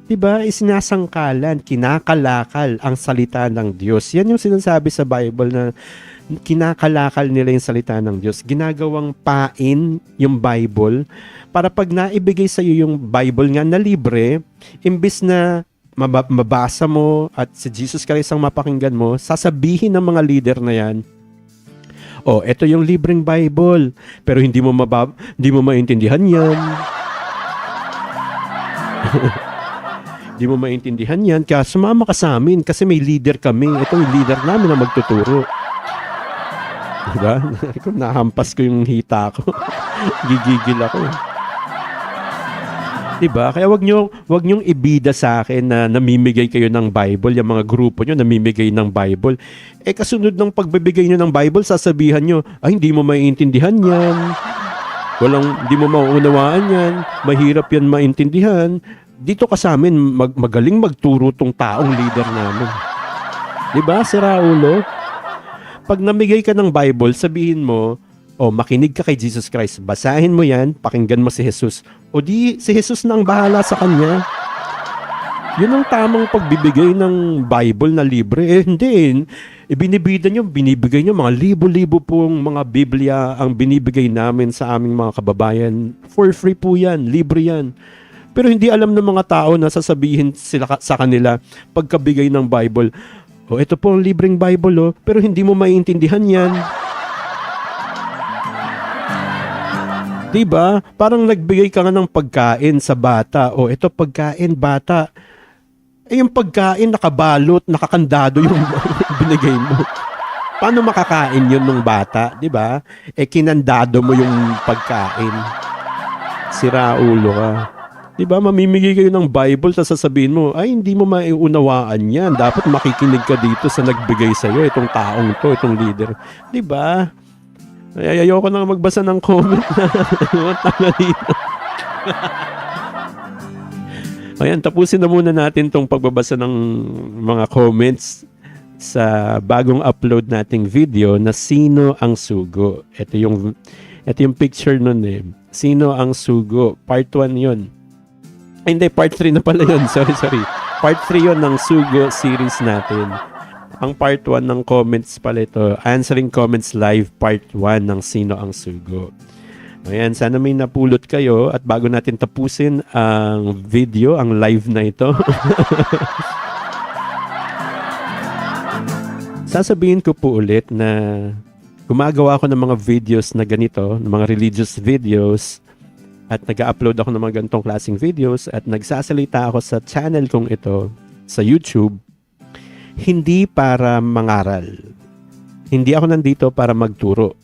Diba? Isinasangkalan, kinakalakal ang salita ng Diyos. Yan yung sinasabi sa Bible na kinakalakal nila yung salita ng Diyos. Ginagawang pain yung Bible para pag naibigay sa iyo yung Bible nga na libre, imbis na mabasa mo at si Jesus Christ ang mapakinggan mo, sasabihin ng mga leader na yan, eto yung libreng Bible, pero hindi mo maintindihan yan. Hindi mo maintindihan yan, kaya sumama ka sa amin kasi may leader kami. Ito yung leader namin na magtuturo. Diba? Kung nahampas ko yung hita ko, gigigil ako. Diba? Kaya wag niyong ibida sa akin na namimigay kayo ng Bible, yung mga grupo niyo namimigay ng Bible. Eh kasunod ng pagbibigay niyo ng Bible, sasabihan niyo, ay hindi mo maiintindihan 'yan. Hindi mo mauunawaan 'yan. Mahirap 'yan maintindihan. Dito ka sa amin, magaling magturo tong taong leader namin. Diba, si Raulo? Pag namigay ka ng Bible, sabihin mo, makinig ka kay Jesus Christ. Basahin mo yan, pakinggan mo si Jesus. O di, si Jesus na ang bahala sa kanya. Yun ang tamang pagbibigay ng Bible na libre. Hindi. Binibigay nyo mga libo-libo pong mga Biblia ang binibigay namin sa aming mga kababayan. For free po yan. Libre yan. Pero hindi alam ng mga tao na sasabihin sila sa kanila pagkabigay ng Bible, ito po ang libreng Bible, pero hindi mo maiintindihan yan. Diba? Parang nagbigay ka nga ng pagkain sa bata. Ito pagkain, bata. Yung pagkain nakabalot, nakakandado yung binigay mo. Paano makakain yun ng bata? Diba? Kinandado mo yung pagkain. Sira ulo ka. Diba? Mamimigay kayo ng Bible, tapos sasabihin mo, ay hindi mo maiunawaan yan. Dapat makikinig ka dito sa nagbigay sa'yo, itong taong to, itong leader. Diba? Ay, ayoko nang magbasa ng comment na tanga dito. Ayan, tapusin na muna natin tong pagbabasa ng mga comments sa bagong upload nating video na Sino ang Sugo. Ito yung picture nun eh. Sino ang Sugo? Part 1 yun. Ay, hindi, part 3 na pala yun. Sorry. Part 3 yun ng Sugo series natin. Ang part 1 ng comments pala ito, Answering Comments Live part 1 ng Sino ang Sugo. Ayan, sana may napulot kayo at bago natin tapusin ang video, ang live na ito, sasabihin ko po ulit na gumagawa ako ng mga videos na ganito, ng mga religious videos, at nag-upload ako ng mga ganitong klaseng videos at nagsasalita ako sa channel kong ito sa YouTube. Hindi para mangaral. Hindi ako nandito para magturo.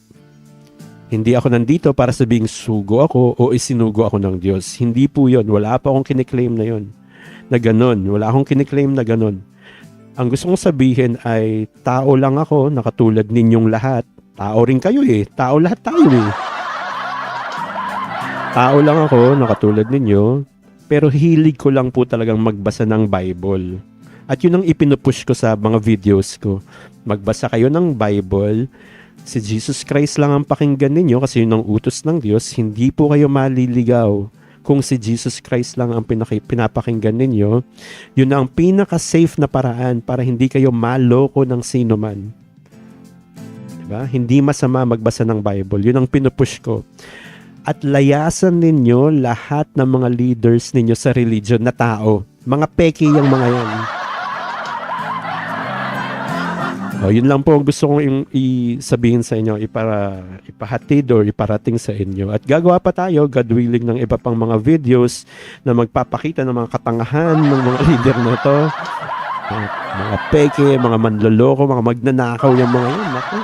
Hindi ako nandito para sabing sugo ako o isinugo ako ng Diyos. Hindi po yun. Wala pa akong kiniklaim na yun. Na ganun. Wala akong kiniklaim na ganun. Ang gusto kong sabihin ay tao lang ako na katulad ninyong lahat. Tao rin kayo eh. Tao lahat tayo eh. Tao lang ako na katulad ninyo. Pero hilig ko lang po talagang magbasa ng Bible. At yun ang ipinupush ko sa mga videos ko. Magbasa kayo ng Bible. Si Jesus Christ lang ang pakinggan ninyo kasi yun ang utos ng Diyos. Hindi po kayo maliligaw kung si Jesus Christ lang ang pinapakinggan ninyo. Yun ang pinaka-safe na paraan para hindi kayo maloko ng sino man. Diba? Hindi masama magbasa ng Bible. Yun ang pinupush ko. At layasan ninyo lahat ng mga leaders ninyo sa religion na tao. Mga peki yung mga yan. Yun lang po ang gusto kong isabihin sa inyo, ipahatid or iparating sa inyo. At gagawa pa tayo, God willing, ng iba pang mga videos na magpapakita ng mga katangahan ng mga leader na to. Mga peke, mga manloloko, mga magnanakaw yung mga yun. Naku.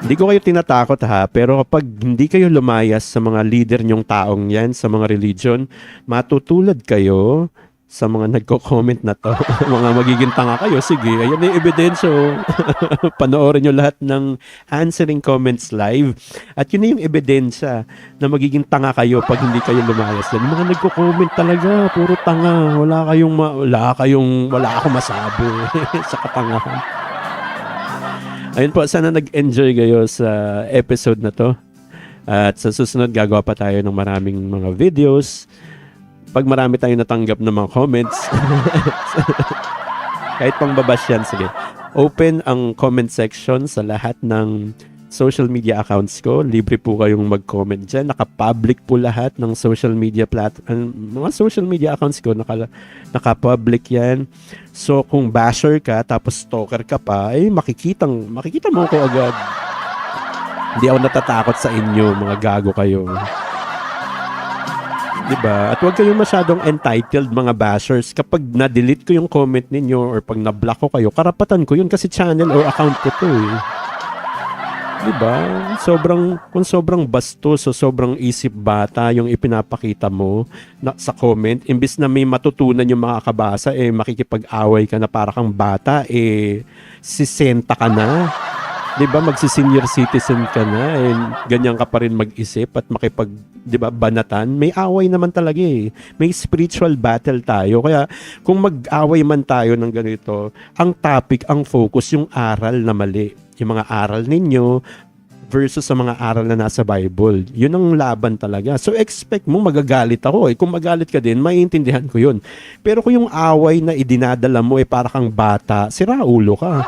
Hindi ko kayo tinatakot ha, pero kapag hindi kayo lumayas sa mga leader nyong taong yan, sa mga religion, matutulad kayo sa mga nagko-comment na to. Mga magiging tanga kayo, sige, ayan yung ebidensya. Panoorin nyo lahat ng Answering Comments Live. At yun na yung ebidensya na magiging tanga kayo pag hindi kayo lumayas. Yan. Mga nagko-comment talaga, puro tanga. Wala akong masabi sa katangahan. Ayun po, sana nag-enjoy kayo sa episode na to. At sa susunod, gagawa pa tayo ng maraming mga videos. Pag marami tayong natanggap ng mga comments, kahit pang babash yan, sige. Open ang comment section sa lahat ng social media accounts ko. Libre po kayong mag-comment dyan. Naka-public po lahat ng social media mga social media accounts ko, naka-public yan. So, kung basher ka, tapos stalker ka pa, makikita mo ko agad. Hindi ako natatakot sa inyo, mga gago kayo. 'Di ba? At huwag kayong masyadong entitled mga bashers. Kapag na-delete ko yung comment ninyo or pag na-block ko kayo, karapatan ko yun kasi channel or account ko 'to, eh. 'Di ba? Kung sobrang bastos o sobrang isip bata yung ipinapakita mo sa comment, imbis na may matutunan yung makakabasa, eh makikipag-away ka na para kang bata, eh 60 ka na. 'Di ba magsi-senior citizen ka na, eh ganyan ka pa rin mag-isip at 'di ba, banatan. May away naman talaga, eh. May spiritual battle tayo. Kaya kung mag-away man tayo ng ganito, ang topic, ang focus yung aral na mali. Yung mga aral ninyo versus sa mga aral na nasa Bible. Yun ang laban talaga. So expect mo magagalit ako, eh. Kung magalit ka din, maiintindihan ko yun. Pero kung yung away na idinadala mo, eh para kang bata, sira ulo ka.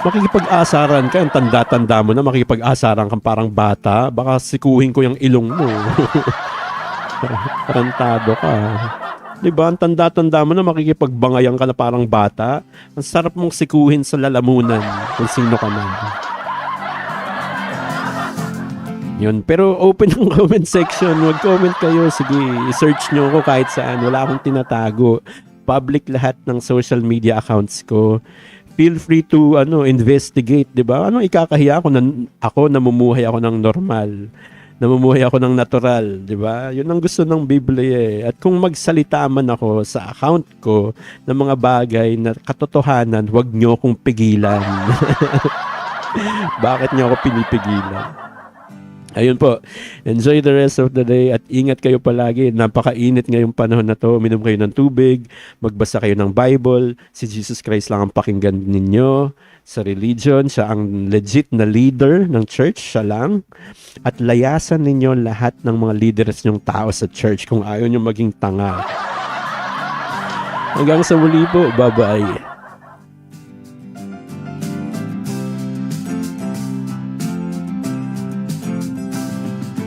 Makikipag-asaran ka, ang tanda-tanda mo na makikipag-asaran kang parang bata, baka sikuhin ko yung ilong mo. Tarantado ka. 'Di ba? Ang tanda-tanda mo na makikipagbangayan ka na parang bata. Ang sarap mong sikuhin sa lalamunan kung sino ka man. Yun. Pero open ang comment section. Mag-comment kayo. Sige, i-search nyo ako kahit saan. Wala akong tinatago. Public lahat ng social media accounts ko. Feel free to investigate, 'di ba? Ano ikakahiya ako namumuhay ako ng normal. Namumuhay ako ng natural, 'di ba? 'Yun ang gusto ng Biblia, eh. At kung magsalita man ako sa account ko ng mga bagay na katotohanan, 'wag niyo akong pigilan. Bakit niyo ako pinipigilan? Ayun po. Enjoy the rest of the day at ingat kayo palagi. Napakainit ngayong panahon na to. Minom kayo ng tubig, magbasa kayo ng Bible. Si Jesus Christ lang ang pakinggan ninyo sa religion. Siya ang legit na leader ng church. Siya lang. At layasan ninyo lahat ng mga leaders nyong tao sa church kung ayaw nyo maging tanga. Hanggang sa muli po. Bye-bye.